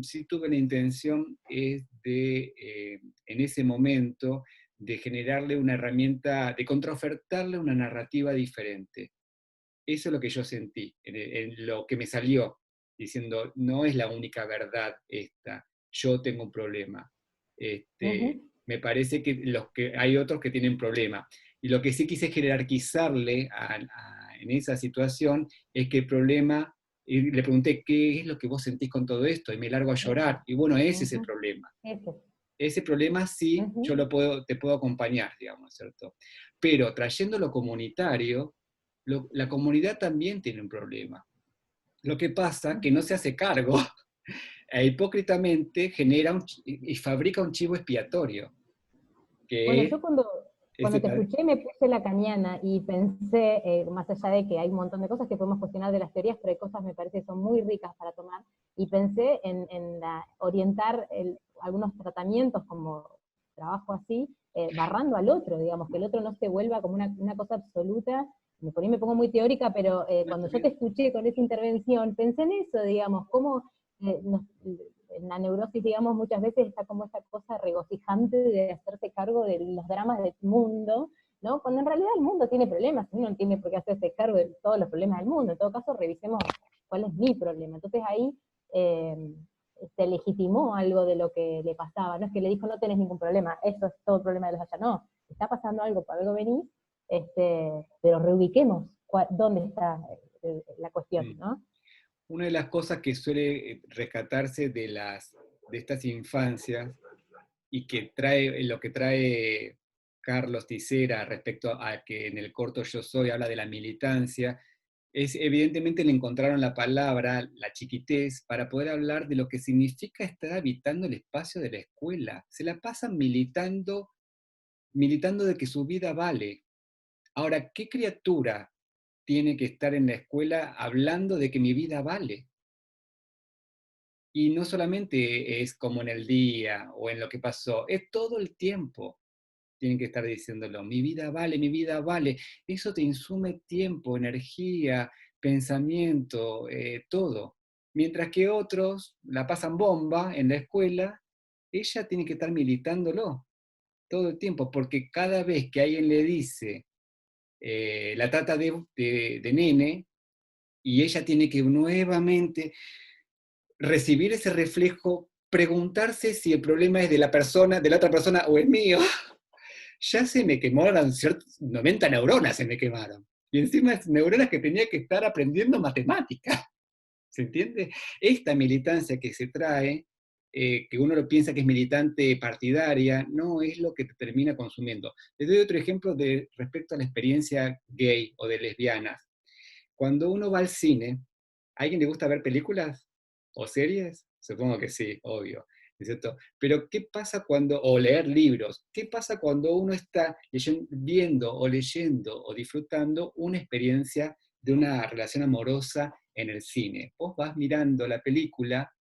sí tuve la intención es en ese momento, de generarle una herramienta, de contraofertarle una narrativa diferente. Eso es lo que yo sentí, en lo que me salió, diciendo, no es la única verdad esta, yo tengo un problema. Me parece que hay otros que tienen problema. Y lo que sí quise jerarquizarle en esa situación es que el problema, y le pregunté, ¿qué es lo que vos sentís con todo esto? Y me largo a llorar. Y bueno, ese es el problema. Ese problema sí, yo te puedo acompañar, digamos, ¿cierto? Pero trayendo lo comunitario, la comunidad también tiene un problema. Lo que pasa que no se hace cargo, e hipócritamente genera y fabrica un chivo expiatorio. Bueno, yo cuando te escuché me puse lacaniana y pensé, más allá de que hay un montón de cosas que podemos cuestionar de las teorías, pero hay cosas me parece que son muy ricas para tomar, y pensé en orientar algunos tratamientos como trabajo así, barrando al otro, digamos, que el otro no se vuelva como una cosa absoluta. Por ahí me pongo muy teórica, pero cuando yo te escuché con esa intervención, pensé en eso, digamos, cómo en la neurosis, digamos, muchas veces está como esta cosa regocijante de hacerse cargo de los dramas del mundo, ¿no? Cuando en realidad el mundo tiene problemas, uno no tiene por qué hacerse cargo de todos los problemas del mundo. En todo caso, revisemos cuál es mi problema. Entonces ahí se legitimó algo de lo que le pasaba. No es que le dijo, no tenés ningún problema, eso es todo el problema de los allá. No, está pasando algo, por algo venís, pero reubiquemos dónde está la cuestión, ¿no? Una de las cosas que suele rescatarse de estas infancias, y que lo que trae Carlos Tisera respecto a que en el corto Yo Soy habla de la militancia, es evidentemente le encontraron la palabra, la chiquitez, para poder hablar de lo que significa estar habitando el espacio de la escuela. Se la pasan militando militando de que su vida vale. Ahora, ¿qué criatura tiene que estar en la escuela hablando de que mi vida vale? Y no solamente es como en el día o en lo que pasó, es todo el tiempo. Tienen que estar diciéndolo, mi vida vale, mi vida vale. Eso te insume tiempo, energía, pensamiento, todo. Mientras que otros la pasan bomba en la escuela, ella tiene que estar militándolo todo el tiempo, porque cada vez que alguien le dice, la trata de nene, y ella tiene que nuevamente recibir ese reflejo, preguntarse si el problema es de la persona, de la otra persona o el mío, ya se me quemaron 90 neuronas, se me quemaron. Y encima es neuronas que tenía que estar aprendiendo matemática. ¿Se entiende? Esta militancia que se trae, que uno lo piensa que es militante partidaria, no es lo que te termina consumiendo. Les doy otro ejemplo respecto a la experiencia gay o de lesbianas. Cuando uno va al cine, ¿a alguien le gusta ver películas o series? Supongo que sí, obvio. ¿No es cierto? Pero ¿qué pasa cuando, o leer libros, qué pasa cuando uno está viendo o leyendo o disfrutando una experiencia de una relación amorosa en el cine? Vos vas mirando la película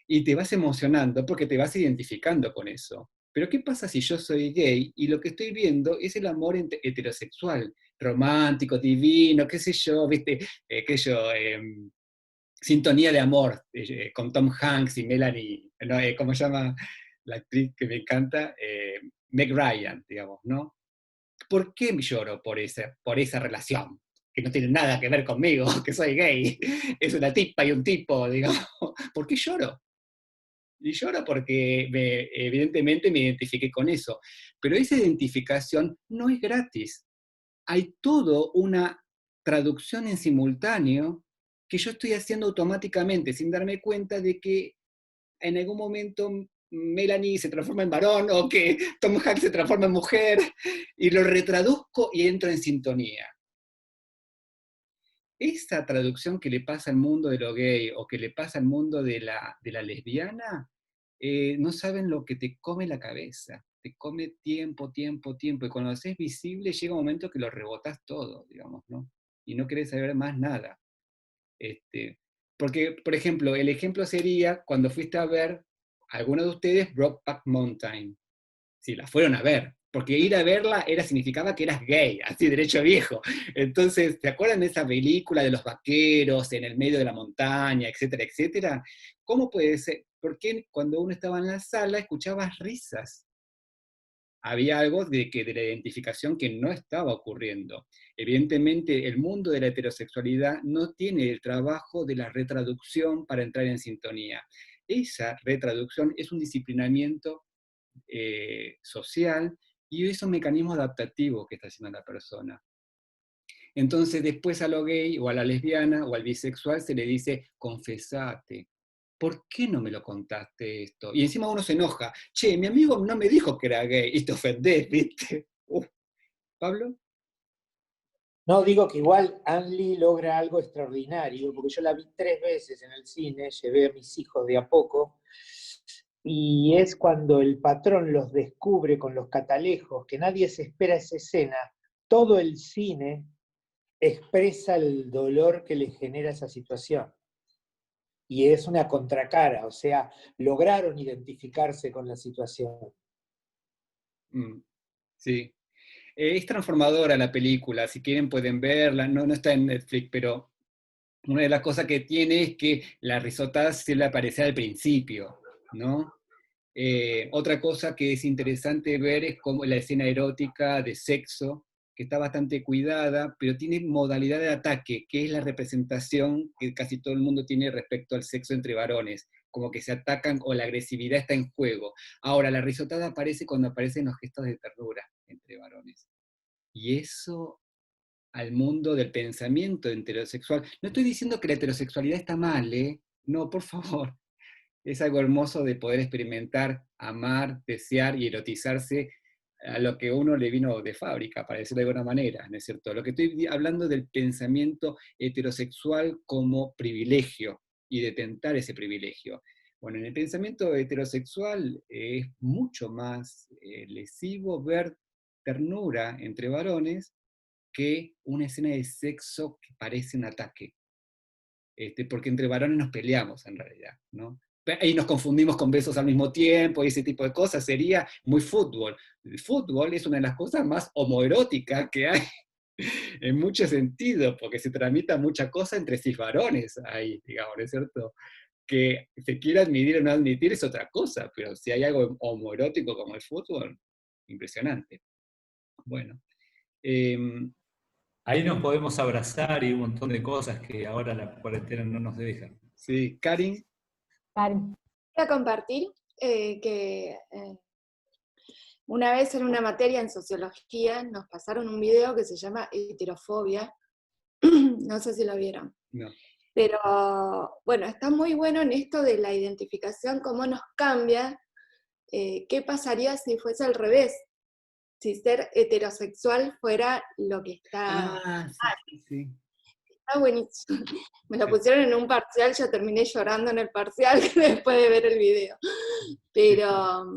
y te vas emocionando porque te vas identificando con eso. Pero ¿qué pasa si yo soy gay y lo que estoy viendo es el amor heterosexual, romántico, divino, qué sé yo, viste, Sintonía de amor, con Tom Hanks y Melanie, ¿no? ¿Cómo se llama la actriz que me encanta? Meg Ryan, digamos, ¿no? ¿Por qué lloro por esa relación? Que no tiene nada que ver conmigo, que soy gay, es una tipa y un tipo, digamos. ¿Por qué lloro? Y lloro porque evidentemente me identifiqué con eso. Pero esa identificación no es gratis. Hay todo una traducción en simultáneo que yo estoy haciendo automáticamente sin darme cuenta de que en algún momento Melanie se transforma en varón o que Tom Hanks se transforma en mujer y lo retraduzco y entro en sintonía. Esa traducción que le pasa al mundo de lo gay o que le pasa al mundo de la lesbiana, no saben lo que te come la cabeza. Te come tiempo, tiempo, tiempo. Y cuando lo haces visible, llega un momento que lo rebotas todo, digamos, ¿no? Y no querés saber más nada. Porque, por ejemplo, el ejemplo sería cuando fuiste a ver, alguno de ustedes, Brokeback Mountain, si la fueron a ver, porque ir a verla significaba que eras gay, así derecho viejo. Entonces, ¿te acuerdan de esa película de los vaqueros en el medio de la montaña, etcétera, etcétera? ¿Cómo puede ser? Porque cuando uno estaba en la sala escuchabas risas? Había algo de la identificación que no estaba ocurriendo. Evidentemente, el mundo de la heterosexualidad no tiene el trabajo de la retraducción para entrar en sintonía. Esa retraducción es un disciplinamiento social y es un mecanismo adaptativo que está haciendo la persona. Entonces después a lo gay o a la lesbiana o al bisexual se le dice, confesate. ¿Por qué no me lo contaste esto? Y encima uno se enoja. Che, mi amigo no me dijo que era gay. Y te ofendés, ¿viste? ¿Pablo? No, digo que igual Anli logra algo extraordinario, porque yo la vi 3 veces en el cine, llevé a mis hijos de a poco, y es cuando el patrón los descubre con los catalejos, que nadie se espera esa escena, todo el cine expresa el dolor que le genera esa situación. Y es una contracara, o sea, lograron identificarse con la situación. Sí. Es transformadora la película, si quieren pueden verla, no está en Netflix, pero una de las cosas que tiene es que la risota se le aparece al principio, ¿no? Otra cosa que es interesante ver es como la escena erótica de sexo, que está bastante cuidada, pero tiene modalidad de ataque, que es la representación que casi todo el mundo tiene respecto al sexo entre varones, como que se atacan o la agresividad está en juego. Ahora, la risotada aparece cuando aparecen los gestos de ternura entre varones. Y eso al mundo del pensamiento heterosexual. No estoy diciendo que la heterosexualidad está mal, ¿eh? No, por favor. Es algo hermoso de poder experimentar, amar, desear y erotizarse a lo que uno le vino de fábrica, para decirlo de alguna manera, ¿no es cierto? Lo que estoy hablando del pensamiento heterosexual como privilegio y de tentar ese privilegio. Bueno, en el pensamiento heterosexual es mucho más lesivo ver ternura entre varones que una escena de sexo que parece un ataque. Porque entre varones nos peleamos en realidad, ¿no? Y nos confundimos con besos al mismo tiempo y ese tipo de cosas, sería muy fútbol. El fútbol es una de las cosas más homoeróticas que hay en muchos sentidos, porque se tramita mucha cosa entre cis varones ahí, digamos, ¿no es cierto? Que se quiera admitir o no admitir es otra cosa, pero si hay algo homoerótico como el fútbol, impresionante. Bueno, em, Ahí nos podemos abrazar y un montón de cosas que ahora la cuarentena no nos deja. sí, Karin. Karen. Voy a compartir que una vez en una materia en sociología nos pasaron un video que se llama Heterofobia. No sé si lo vieron. No. Pero bueno, está muy bueno en esto de la identificación, cómo nos cambia. ¿Qué pasaría si fuese al revés? Si ser heterosexual fuera lo que está... Sí. Está buenísimo. Me lo pusieron en un parcial, yo terminé llorando en el parcial después de ver el video. Pero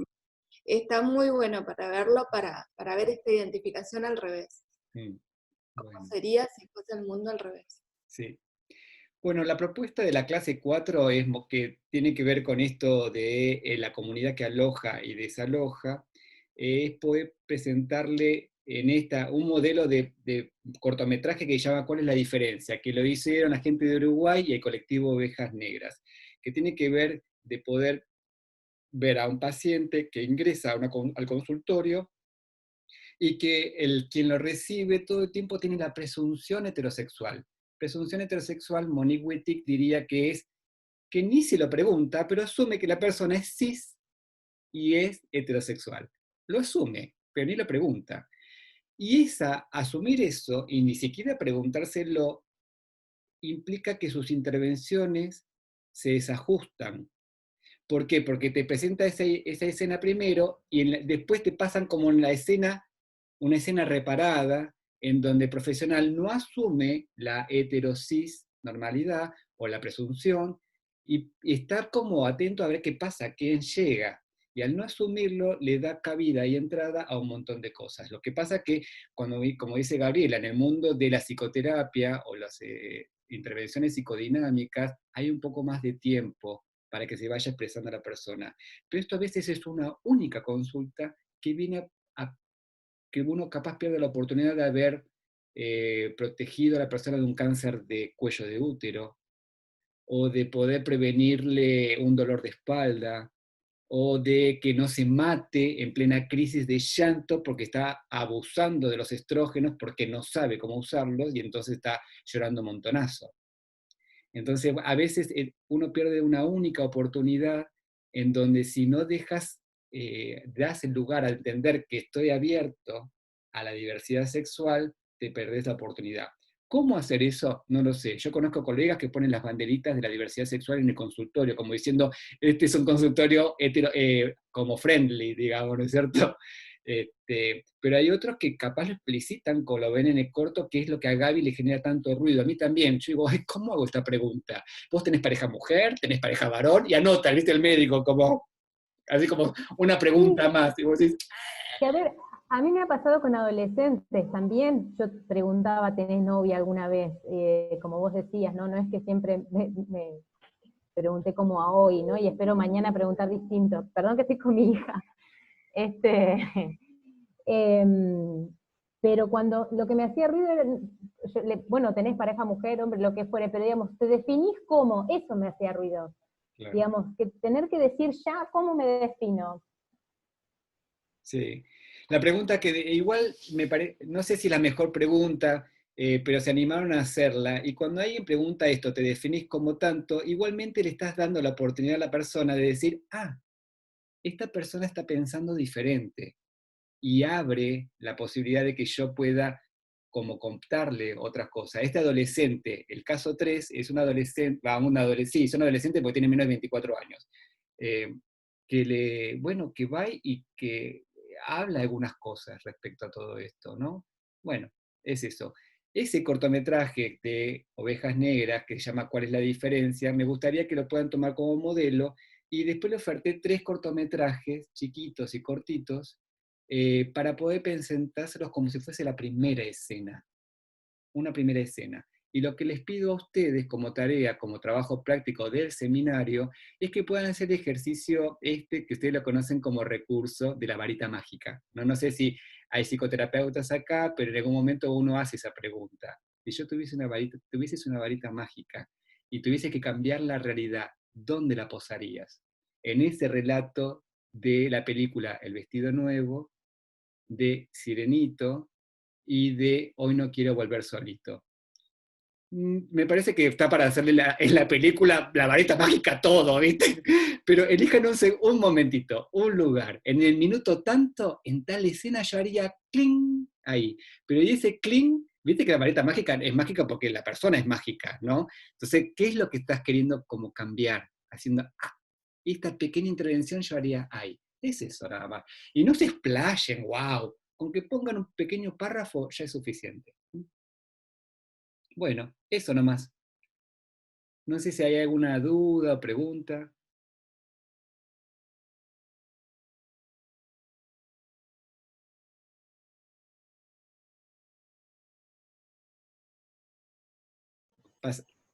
está muy bueno para verlo, para ver esta identificación al revés. Bueno. ¿Cómo sería si fuese el mundo al revés? Sí. Bueno, la propuesta de la clase 4 es que tiene que ver con esto de la comunidad que aloja y desaloja, es poder presentarle en un modelo de cortometraje que se llama ¿Cuál es la diferencia?, que lo hicieron la gente de Uruguay y el colectivo Ovejas Negras, que tiene que ver de poder ver a un paciente que ingresa al consultorio y que quien lo recibe todo el tiempo tiene la presunción heterosexual. Presunción heterosexual, Monique Wittig diría que es que ni se lo pregunta, pero asume que la persona es cis y es heterosexual. Lo asume, pero ni lo pregunta. Y asumir eso y ni siquiera preguntárselo implica que sus intervenciones se desajustan. ¿Por qué? Porque te presenta esa escena primero y después te pasan como en la escena, una escena reparada, en donde el profesional no asume la heterosis normalidad o la presunción y estar como atento a ver qué pasa, quién llega. Y al no asumirlo, le da cabida y entrada a un montón de cosas. Lo que pasa que, como dice Gabriela, en el mundo de la psicoterapia o las intervenciones psicodinámicas, hay un poco más de tiempo para que se vaya expresando a la persona. Pero esto a veces es una única consulta que viene a que uno capaz pierde la oportunidad de haber protegido a la persona de un cáncer de cuello de útero, o de poder prevenirle un dolor de espalda, o de que no se mate en plena crisis de llanto porque está abusando de los estrógenos porque no sabe cómo usarlos y entonces está llorando montonazo. Entonces, a veces uno pierde una única oportunidad en donde si no das el lugar a entender que estoy abierto a la diversidad sexual, te perdés la oportunidad. ¿Cómo hacer eso? No lo sé. Yo conozco colegas que ponen las banderitas de la diversidad sexual en el consultorio, como diciendo, este es un consultorio como friendly, digamos, ¿no es cierto? Pero hay otros que capaz lo explicitan, como lo ven en el corto, que es lo que a Gaby le genera tanto ruido. A mí también. Yo digo, ay, ¿cómo hago esta pregunta? Vos tenés pareja mujer, tenés pareja varón, y anota, ¿viste? El médico, así como una pregunta más. Y vos decís, Que a ver, a mí me ha pasado con adolescentes también. Yo preguntaba, ¿tenés novia alguna vez? Como vos decías, ¿no? No es que siempre me pregunté como a hoy, ¿no? Y espero mañana preguntar distinto. Perdón que estoy con mi hija. Pero cuando lo que me hacía ruido era, bueno, tenés pareja mujer, hombre, lo que fuere, pero digamos, te definís cómo, eso me hacía ruido. Claro. Digamos, que tener que decir ya cómo me defino. Sí. La pregunta que igual me parece, no sé si la mejor pregunta, pero se animaron a hacerla, y cuando alguien pregunta esto, te definís como tanto, igualmente le estás dando la oportunidad a la persona de decir, esta persona está pensando diferente, y abre la posibilidad de que yo pueda como contarle otras cosas. Este adolescente, el caso 3, es un adolescente, sí, es un adolescente porque tiene menos de 24 años, que va y que habla algunas cosas respecto a todo esto, ¿no? Bueno, es eso. Ese cortometraje de Ovejas Negras, que se llama ¿Cuál es la diferencia?, me gustaría que lo puedan tomar como modelo, y después le oferté 3 cortometrajes chiquitos y cortitos, para poder presentárselos como si fuese la primera escena, una primera escena. Y lo que les pido a ustedes como tarea, como trabajo práctico del seminario, es que puedan hacer el ejercicio que ustedes lo conocen como recurso de la varita mágica. No sé si hay psicoterapeutas acá, pero en algún momento uno hace esa pregunta. Si yo tuvieses una varita mágica y tuviese que cambiar la realidad, ¿dónde la posarías? En ese relato de la película El vestido nuevo, de Sirenito y de Hoy no quiero volver solito. Me parece que está para hacerle en la película la varita mágica todo, ¿viste? Pero elijan un momentito, un lugar. En el minuto tanto, en tal escena yo haría cling ahí. Pero y ese cling, viste que la varita mágica es mágica porque la persona es mágica, ¿no? Entonces, ¿qué es lo que estás queriendo como cambiar? Haciendo, esta pequeña intervención yo haría ahí. Es eso nada más. Y no se explayen, wow. Con que pongan un pequeño párrafo ya es suficiente. Bueno, eso nomás. No sé si hay alguna duda o pregunta.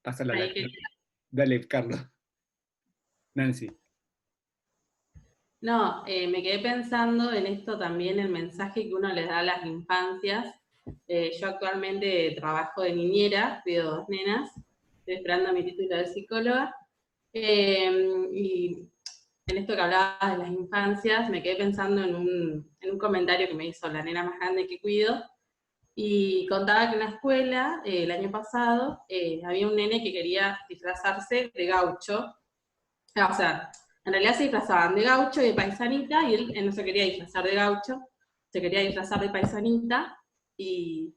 Pásala. Dale, Carlos. Nancy. No, me quedé pensando en esto también, el mensaje que uno les da a las infancias. Yo actualmente trabajo de niñera, cuido 2 nenas, estoy esperando mi título de psicóloga, y en esto que hablaba de las infancias, me quedé pensando en un comentario que me hizo la nena más grande que cuido, y contaba que en la escuela, el año pasado, había un nene que quería disfrazarse de gaucho, o sea, en realidad se disfrazaban de gaucho y de paisanita, y él no se quería disfrazar de gaucho, se quería disfrazar de paisanita, y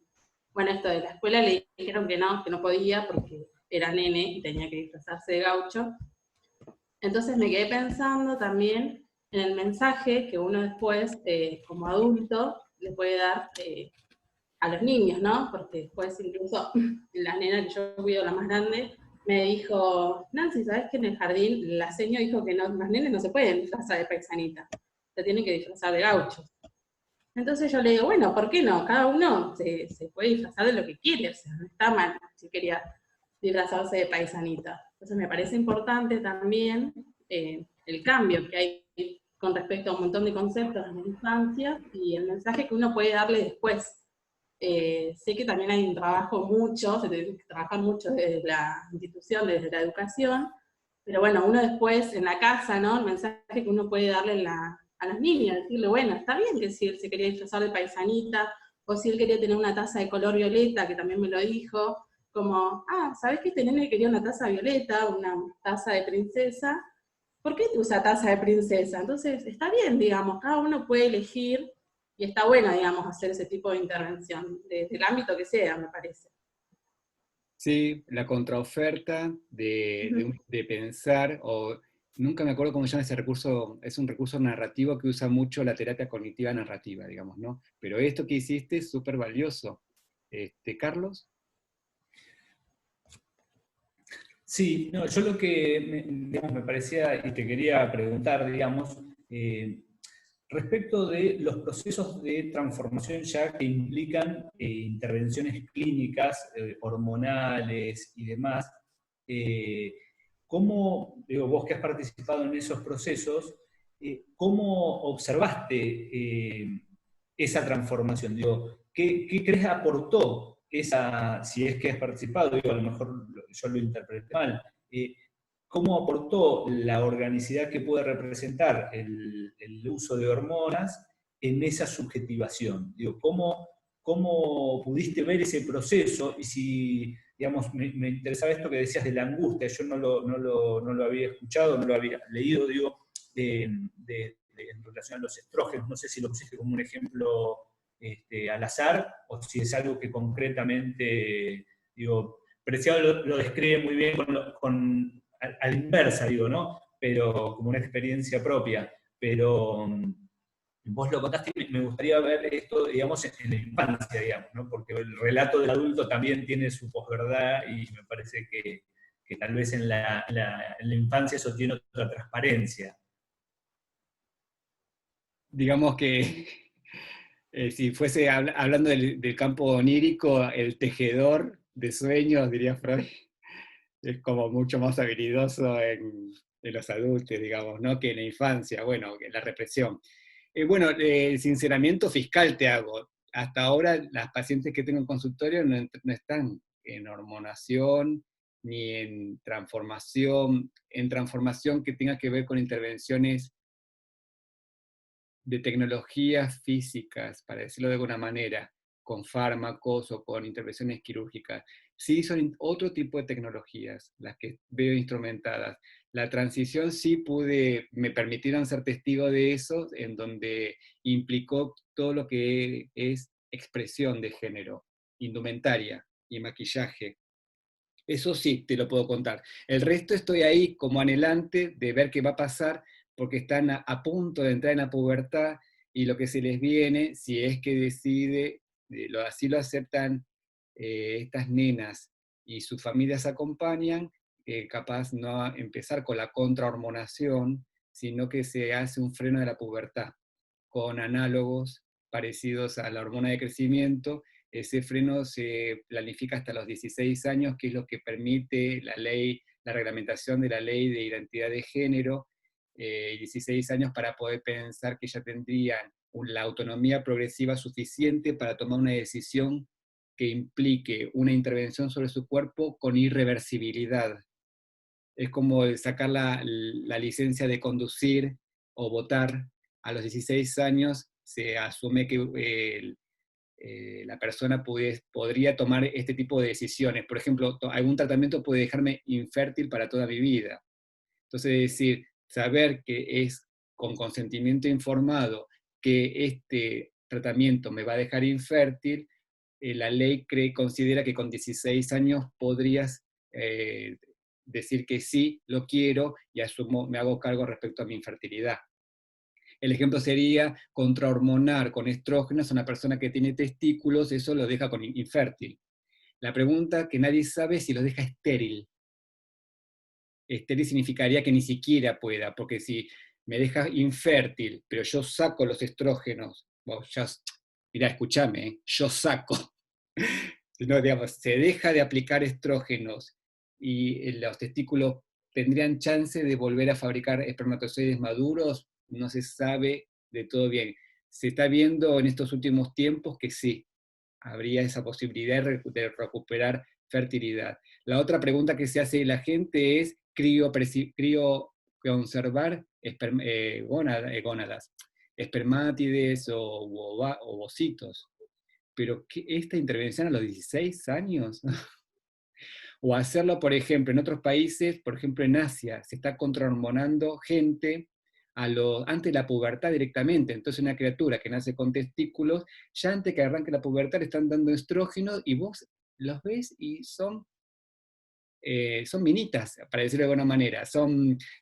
bueno, esto de la escuela le dijeron que no podía porque era nene y tenía que disfrazarse de gaucho. Entonces me quedé pensando también en el mensaje que uno después, como adulto, le puede dar a los niños, ¿no? Porque después incluso la nena que yo cuido, la más grande, me dijo, Nancy, ¿sabes que en el jardín la seño dijo que los nenes no se pueden disfrazar de paisanita, se tienen que disfrazar de gauchos? Entonces yo le digo, bueno, ¿por qué no? Cada uno se puede disfrazar de lo que quiere, o sea, no está mal si quería disfrazarse de paisanita. Entonces me parece importante también el cambio que hay con respecto a un montón de conceptos en la infancia y el mensaje que uno puede darle después. Sé que también hay un trabajo se tiene que trabajar mucho desde la institución, desde la educación, pero bueno, uno después en la casa, ¿no? El mensaje que uno puede darle a los niños, decirle, bueno, está bien que si él se quería disfrazar de paisanita, o si él quería tener una taza de color violeta, que también me lo dijo, como, ¿sabés que este nene quería una taza violeta, una taza de princesa? ¿Por qué te usa taza de princesa? Entonces, está bien, digamos, cada uno puede elegir, y está bueno, digamos, hacer ese tipo de intervención, desde el ámbito que sea, me parece. Sí, la contraoferta de pensar, o nunca me acuerdo cómo se llama ese recurso, es un recurso narrativo que usa mucho la terapia cognitiva narrativa, digamos, ¿no? Pero esto que hiciste es súper valioso. Carlos. Sí, no, yo lo que me parecía, y te quería preguntar, digamos, respecto de los procesos de transformación ya que implican intervenciones clínicas, hormonales y demás, ¿cómo, digo, vos que has participado en esos procesos, cómo observaste esa transformación? Digo, ¿qué crees aportó esa, si es que has participado? Digo, a lo mejor yo lo interpreté mal. ¿Cómo aportó la organicidad que puede representar el uso de hormonas en esa subjetivación? Digo, ¿cómo pudiste ver ese proceso? Y si, digamos, me interesaba esto que decías de la angustia, yo no lo había escuchado, no lo había leído, digo, en relación a los estrógenos, no sé si lo pusiste como un ejemplo al azar, o si es algo que concretamente, digo, Preciado lo describe muy bien a la inversa, digo, ¿no? Pero como una experiencia propia. Pero vos lo contaste y me gustaría ver esto, digamos, en la infancia, digamos, ¿no? Porque el relato del adulto también tiene su posverdad y me parece que tal vez en la infancia eso tiene otra transparencia. Digamos que Si fuese hablando del campo onírico, el tejedor de sueños, diría Freud, es como mucho más habilidoso en los adultos, digamos, ¿no? Que en la infancia, bueno, en la represión. Bueno, el sinceramiento fiscal te hago. Hasta ahora las pacientes que tengo en consultorio no están en hormonación ni en transformación que tenga que ver con intervenciones de tecnologías físicas, para decirlo de alguna manera, con fármacos o con intervenciones quirúrgicas. Sí son otro tipo de tecnologías las que veo instrumentadas. La transición sí me permitieron ser testigo de eso, en donde implicó todo lo que es expresión de género, indumentaria y maquillaje. Eso sí, te lo puedo contar. El resto estoy ahí como anhelante de ver qué va a pasar, porque están a punto de entrar en la pubertad y lo que se les viene, si es que decide, así lo aceptan estas nenas y sus familias acompañan, capaz no empezar con la contrahormonación, sino que se hace un freno de la pubertad con análogos parecidos a la hormona de crecimiento. Ese freno se planifica hasta los 16 años, que es lo que permite la ley, la reglamentación de la ley de identidad de género, 16 años para poder pensar que ya tendrían la autonomía progresiva suficiente para tomar una decisión que implique una intervención sobre su cuerpo con irreversibilidad. Es como sacar la licencia de conducir o votar a los 16 años, se asume que la persona podría tomar este tipo de decisiones. Por ejemplo, algún tratamiento puede dejarme infértil para toda mi vida. Entonces, es decir, saber que es con consentimiento informado que este tratamiento me va a dejar infértil, la ley considera que con 16 años podrías decir que sí, lo quiero y me hago cargo respecto a mi infertilidad. El ejemplo sería contrahormonar con estrógenos a una persona que tiene testículos, eso lo deja infértil. La pregunta que nadie sabe es si lo deja estéril. Estéril significaría que ni siquiera pueda, porque si me deja infértil, pero yo saco los estrógenos, mirá, escúchame, yo saco. No, digamos, se deja de aplicar estrógenos y los testículos tendrían chance de volver a fabricar espermatozoides maduros, no se sabe de todo bien. Se está viendo en estos últimos tiempos que sí, habría esa posibilidad de recuperar fertilidad. La otra pregunta que se hace la gente es conservar gónadas, espermátides o ovocitos. Pero esta intervención a los 16 años, o hacerlo, por ejemplo, en otros países, por ejemplo en Asia, se está contrahormonando gente antes de la pubertad directamente. Entonces una criatura que nace con testículos, ya antes que arranque la pubertad le están dando estrógenos y vos los ves y son minitas, para decirlo de alguna manera.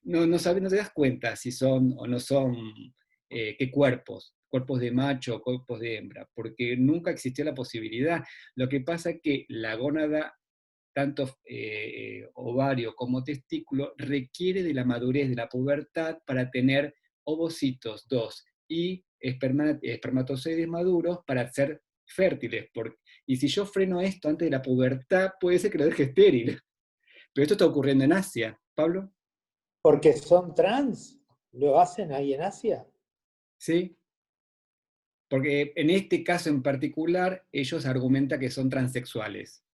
No te das cuenta si son o no son, qué cuerpos de macho o cuerpos de hembra, porque nunca existió la posibilidad. Lo que pasa es que la gónada, tanto ovario como testículo, requiere de la madurez de la pubertad para tener ovocitos, y espermatozoides maduros para ser fértiles. Y si yo freno esto antes de la pubertad, puede ser que lo deje estéril. Pero esto está ocurriendo en Asia, Pablo. ¿Porque son trans? ¿Lo hacen ahí en Asia? Sí. Porque en este caso en particular, ellos argumentan que son transexuales.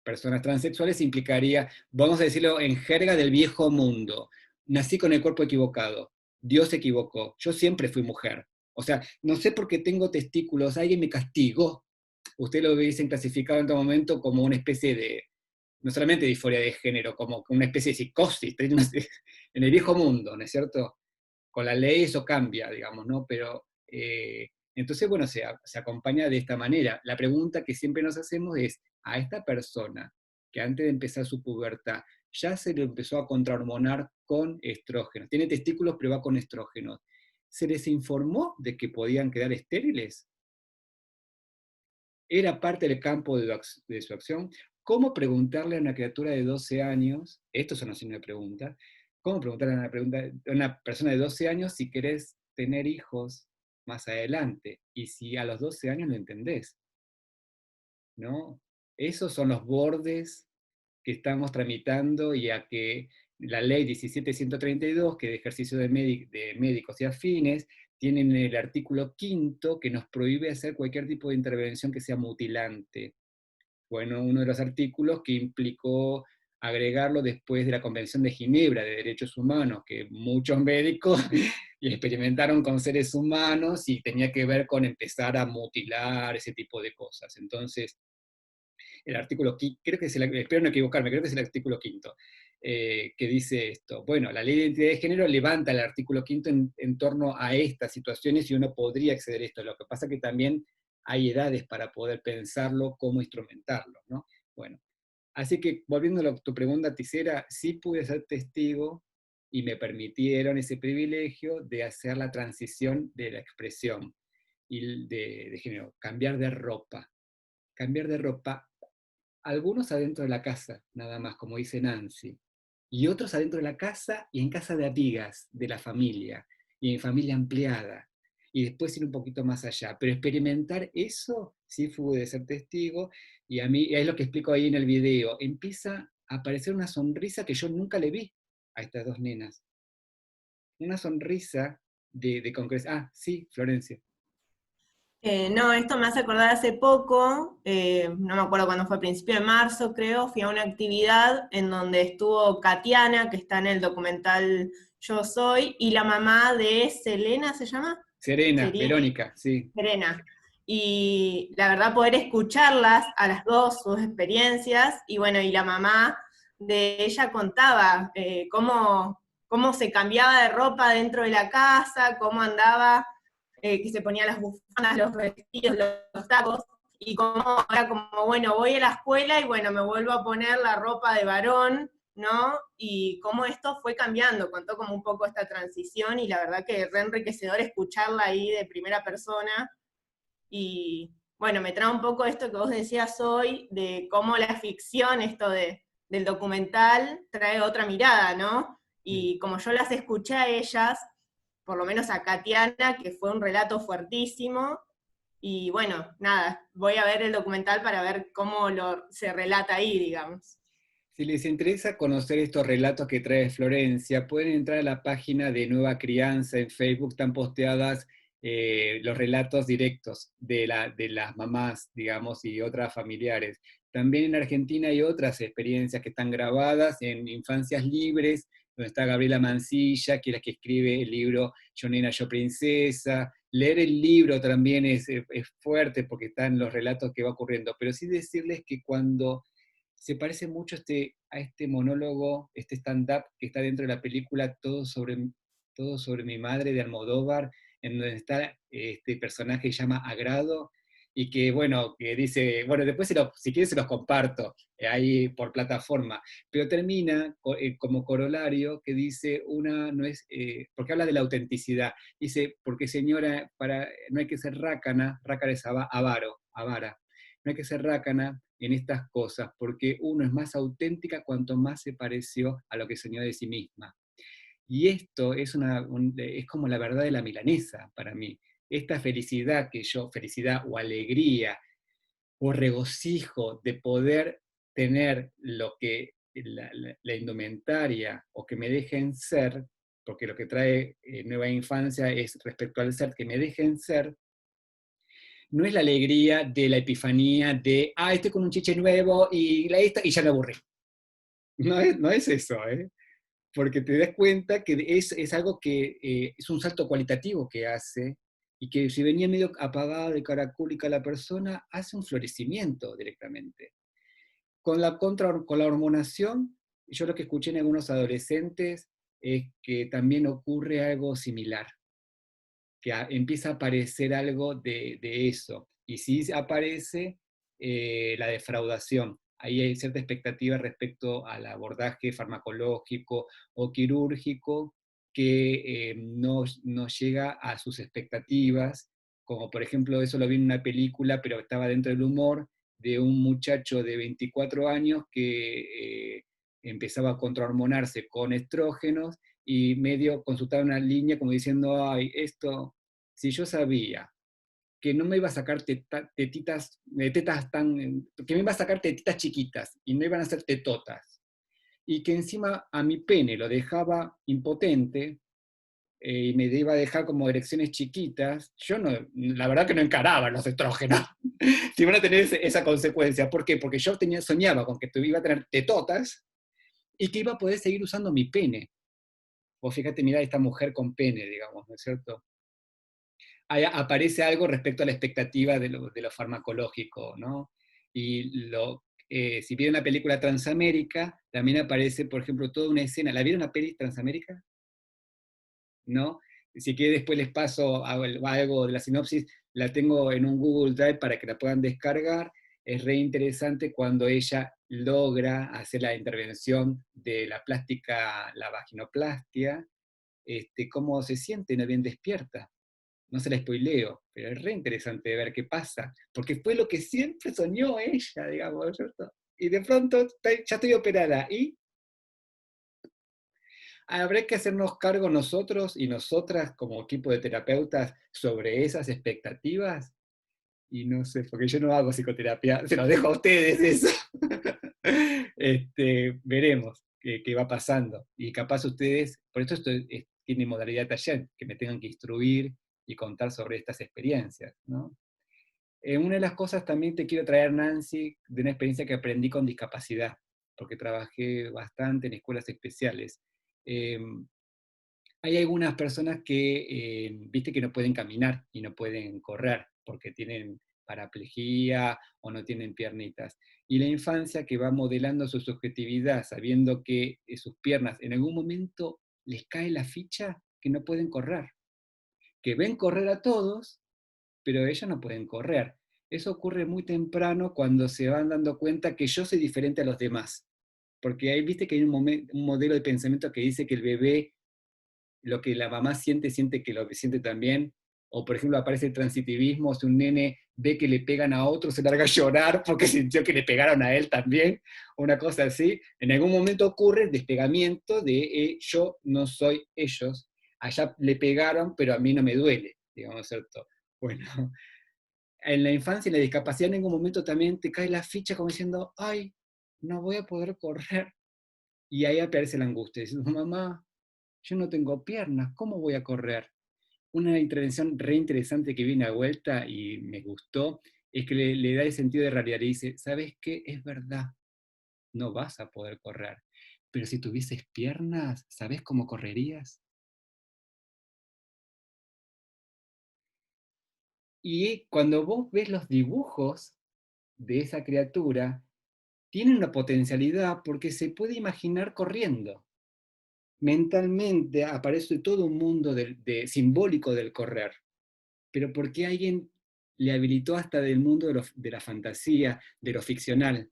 Personas transexuales implicaría, vamos a decirlo en jerga del viejo mundo, nací con el cuerpo equivocado, Dios se equivocó, yo siempre fui mujer. O sea, no sé por qué tengo testículos, alguien me castigó. Usted lo hubiesen clasificado en todo momento como una especie de, no solamente disforia de género, como una especie de psicosis, en el viejo mundo, ¿no es cierto? Con la ley eso cambia, digamos, ¿no? Pero, entonces, bueno, se acompaña de esta manera. La pregunta que siempre nos hacemos es, a esta persona que antes de empezar su pubertad ya se le empezó a contrahormonar con estrógenos, tiene testículos pero va con estrógenos, ¿se les informó de que podían quedar estériles? ¿Era parte del campo de su acción? ¿Cómo preguntarle a una criatura de 12 años, esto es una signo de pregunta, cómo preguntarle a una persona de 12 años si querés tener hijos más adelante, y si a los 12 años lo entendés, ¿no? Esos son los bordes que estamos tramitando y a que la ley 1732, que de ejercicio de médicos y afines, tienen el artículo 5 que nos prohíbe hacer cualquier tipo de intervención que sea mutilante. Bueno, uno de los artículos que implicó agregarlo después de la Convención de Ginebra de Derechos Humanos, que muchos médicos experimentaron con seres humanos y tenía que ver con empezar a mutilar ese tipo de cosas. Entonces, el artículo, creo que es espero no equivocarme, creo que es el artículo 5, que dice esto. Bueno, la ley de identidad de género levanta el artículo 5 en torno a estas situaciones y uno podría acceder a esto. Lo que pasa que también hay edades para poder pensarlo, cómo instrumentarlo, ¿no? Bueno, así que volviendo a tu pregunta, Tisera, sí pude ser testigo y me permitieron ese privilegio de hacer la transición de la expresión y de género, cambiar de ropa. Cambiar de ropa, algunos adentro de la casa, nada más, como dice Nancy, y otros adentro de la casa y en casa de amigas de la familia, y en familia ampliada, y después ir un poquito más allá. Pero experimentar eso, sí fue de ser testigo, y a mí, es lo que explico ahí en el video, empieza a aparecer una sonrisa que yo nunca le vi a estas dos nenas. Una sonrisa de concreción. Ah, sí, Florencia. No, esto me hace acordar hace poco, no me acuerdo cuándo fue, a principio de marzo creo, fui a una actividad en donde estuvo Katiana, que está en el documental Yo Soy, y la mamá de Selena, ¿se llama? Serena, Verónica, sí. Serena. Y la verdad poder escucharlas a las dos, sus experiencias, y bueno, y la mamá de ella contaba cómo se cambiaba de ropa dentro de la casa, cómo andaba, que se ponía las bufandas, los vestidos, los tacos, y cómo era como, bueno, voy a la escuela y bueno, me vuelvo a poner la ropa de varón, ¿no? Y cómo esto fue cambiando, contó como un poco esta transición, y la verdad que es re enriquecedor escucharla ahí de primera persona, y bueno, me trae un poco esto que vos decías hoy, de cómo la ficción, esto del documental, trae otra mirada, ¿no? Y como yo las escuché a ellas, por lo menos a Katiana, que fue un relato fuertísimo, y bueno, nada, voy a ver el documental para ver cómo se relata ahí, digamos. Si les interesa conocer estos relatos que trae Florencia, pueden entrar a la página de Nueva Crianza en Facebook, están posteadas los relatos directos de las mamás, digamos, y otras familiares. También en Argentina hay otras experiencias que están grabadas en Infancias Libres, donde está Gabriela Mancilla, que es la que escribe el libro Yo Nena, Yo Princesa. Leer el libro también es fuerte porque están los relatos que va ocurriendo, pero sí decirles que cuando se parece mucho a este monólogo, este stand-up que está dentro de la película Todo sobre mi madre de Almodóvar, en donde está este personaje que se llama Agrado, y que, bueno, que dice, bueno, después si quieren se los comparto ahí por plataforma, pero termina como corolario que dice, porque habla de la autenticidad, dice, porque señora, no hay que ser rácana es avara, no hay que ser rácana en estas cosas, porque uno es más auténtica cuanto más se pareció a lo que soñó de sí misma. Y esto es como la verdad de la milanesa para mí. Esta felicidad felicidad o alegría o regocijo de poder tener lo que la indumentaria o que me dejen ser, porque lo que trae Nueva Infancia es respecto al ser, que me dejen ser, no es la alegría de la epifanía de, estoy con un chiche nuevo y ya me aburrí. No es eso, ¿eh? Porque te das cuenta que es algo que es un salto cualitativo que hace, y que si venía medio apagada de caracúlica la persona, hace un florecimiento directamente. Con la hormonación, yo lo que escuché en algunos adolescentes es que también ocurre algo similar, que empieza a aparecer algo de eso. Y si aparece la defraudación. Ahí hay cierta expectativa respecto al abordaje farmacológico o quirúrgico que no llega a sus expectativas, como por ejemplo, eso lo vi en una película, pero estaba dentro del humor, de un muchacho de 24 años que empezaba a contrahormonarse con estrógenos, y medio consultaba una línea como diciendo, esto si yo sabía que no me iba a sacar tetas que me iba a sacar tetitas chiquitas y no iban a ser tetotas, y que encima a mi pene lo dejaba impotente, y me iba a dejar como erecciones chiquitas, yo no, la verdad que no encaraba los estrógenos, si iban a tener esa consecuencia. ¿Por qué? Porque yo soñaba con que iba a tener tetotas y que iba a poder seguir usando mi pene. Vos fíjate, mirá esta mujer con pene, digamos, ¿no es cierto? Ahí aparece algo respecto a la expectativa de lo farmacológico, ¿no? Y si vieron la película Transamérica, también aparece, por ejemplo, toda una escena. ¿La vieron la peli Transamérica? ¿No? Si quieren después les paso algo de la sinopsis, la tengo en un Google Drive para que la puedan descargar. Es re interesante cuando ella logra hacer la intervención de la plástica, la vaginoplastia, cómo se siente, no bien despierta. No se la spoileo, pero es re interesante ver qué pasa, porque fue lo que siempre soñó ella, digamos, ¿cierto? Y de pronto ya estoy operada, y habrá que hacernos cargo nosotros y nosotras como equipo de terapeutas sobre esas expectativas. Y no sé, porque yo no hago psicoterapia, se lo dejo a ustedes eso. Veremos qué va pasando. Y capaz ustedes, por eso esto tiene modalidad taller, que me tengan que instruir y contar sobre estas experiencias, ¿no? Una de las cosas también te quiero traer, Nancy, de una experiencia que aprendí con discapacidad, porque trabajé bastante en escuelas especiales. Hay algunas personas que, viste, que no pueden caminar y no pueden correr, porque tienen paraplegia o no tienen piernitas. Y la infancia que va modelando su subjetividad, sabiendo que sus piernas en algún momento les cae la ficha que no pueden correr, que ven correr a todos, pero ellos no pueden correr. Eso ocurre muy temprano cuando se van dando cuenta que yo soy diferente a los demás. Porque ahí viste que hay un modelo de pensamiento que dice que el bebé, lo que la mamá siente, siente que lo siente también. O por ejemplo aparece el transitivismo, si un nene ve que le pegan a otro, se larga a llorar porque sintió que le pegaron a él también, una cosa así. En algún momento ocurre el despegamiento de yo no soy ellos, allá le pegaron, pero a mí no me duele, digamos, ¿cierto? Bueno, en la infancia y la discapacidad en algún momento también te cae la ficha como diciendo, ay, no voy a poder correr. Y ahí aparece la angustia, diciendo, mamá, yo no tengo piernas, ¿cómo voy a correr? Una intervención re interesante que viene a vuelta y me gustó, es que le da el sentido de realidad y dice, ¿sabes qué? Es verdad, no vas a poder correr, pero si tuvieses piernas, ¿sabes cómo correrías? Y cuando vos ves los dibujos de esa criatura, tienen una potencialidad porque se puede imaginar corriendo. Mentalmente aparece todo un mundo simbólico del correr, pero porque alguien le habilitó hasta del mundo de la fantasía, de lo ficcional.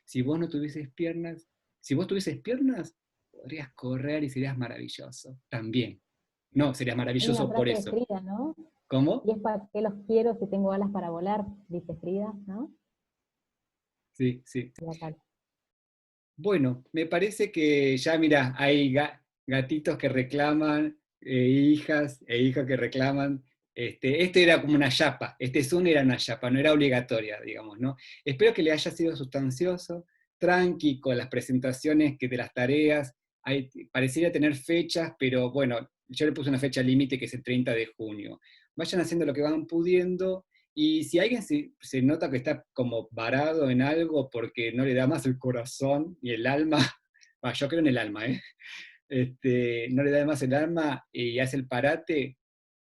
Si vos no tuvieses piernas, si vos tuvieses piernas, podrías correr y serías maravilloso, también. No, serías Hay una maravilloso por frase de eso. Frida, ¿no? ¿Cómo? Y es para qué los quiero si tengo alas para volar, dice Frida, ¿no? Sí, sí. Y acá. Bueno, me parece que ya, mira, hay gatitos que reclaman, hijas e hijos que reclaman. Este era como una chapa, este Zoom era una chapa, no era obligatoria, digamos, ¿no? Espero que le haya sido sustancioso, tranqui con las presentaciones de las tareas. Pareciera tener fechas, pero bueno, yo le puse una fecha límite que es el 30 de junio. Vayan haciendo lo que van pudiendo. Y si alguien se nota que está como varado en algo porque no le da más el corazón y el alma, yo creo en el alma, no le da más el alma y hace el parate,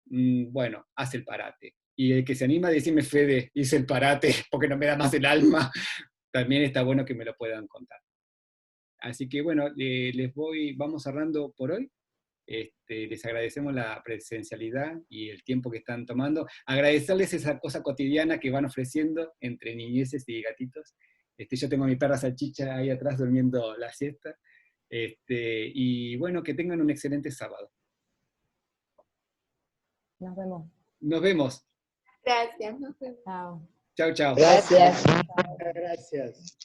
bueno, hace el parate. Y el que se anima a decirme, Fede, hice el parate porque no me da más el alma, también está bueno que me lo puedan contar. Así que bueno, vamos cerrando por hoy. Les agradecemos la presencialidad y el tiempo que están tomando. Agradecerles esa cosa cotidiana que van ofreciendo entre niñeces y gatitos. Yo tengo a mi perra Salchicha ahí atrás durmiendo la siesta. Y bueno, que tengan un excelente sábado. Nos vemos. Nos vemos. Gracias, nos vemos. Chao. Chau, chau. Gracias. Gracias.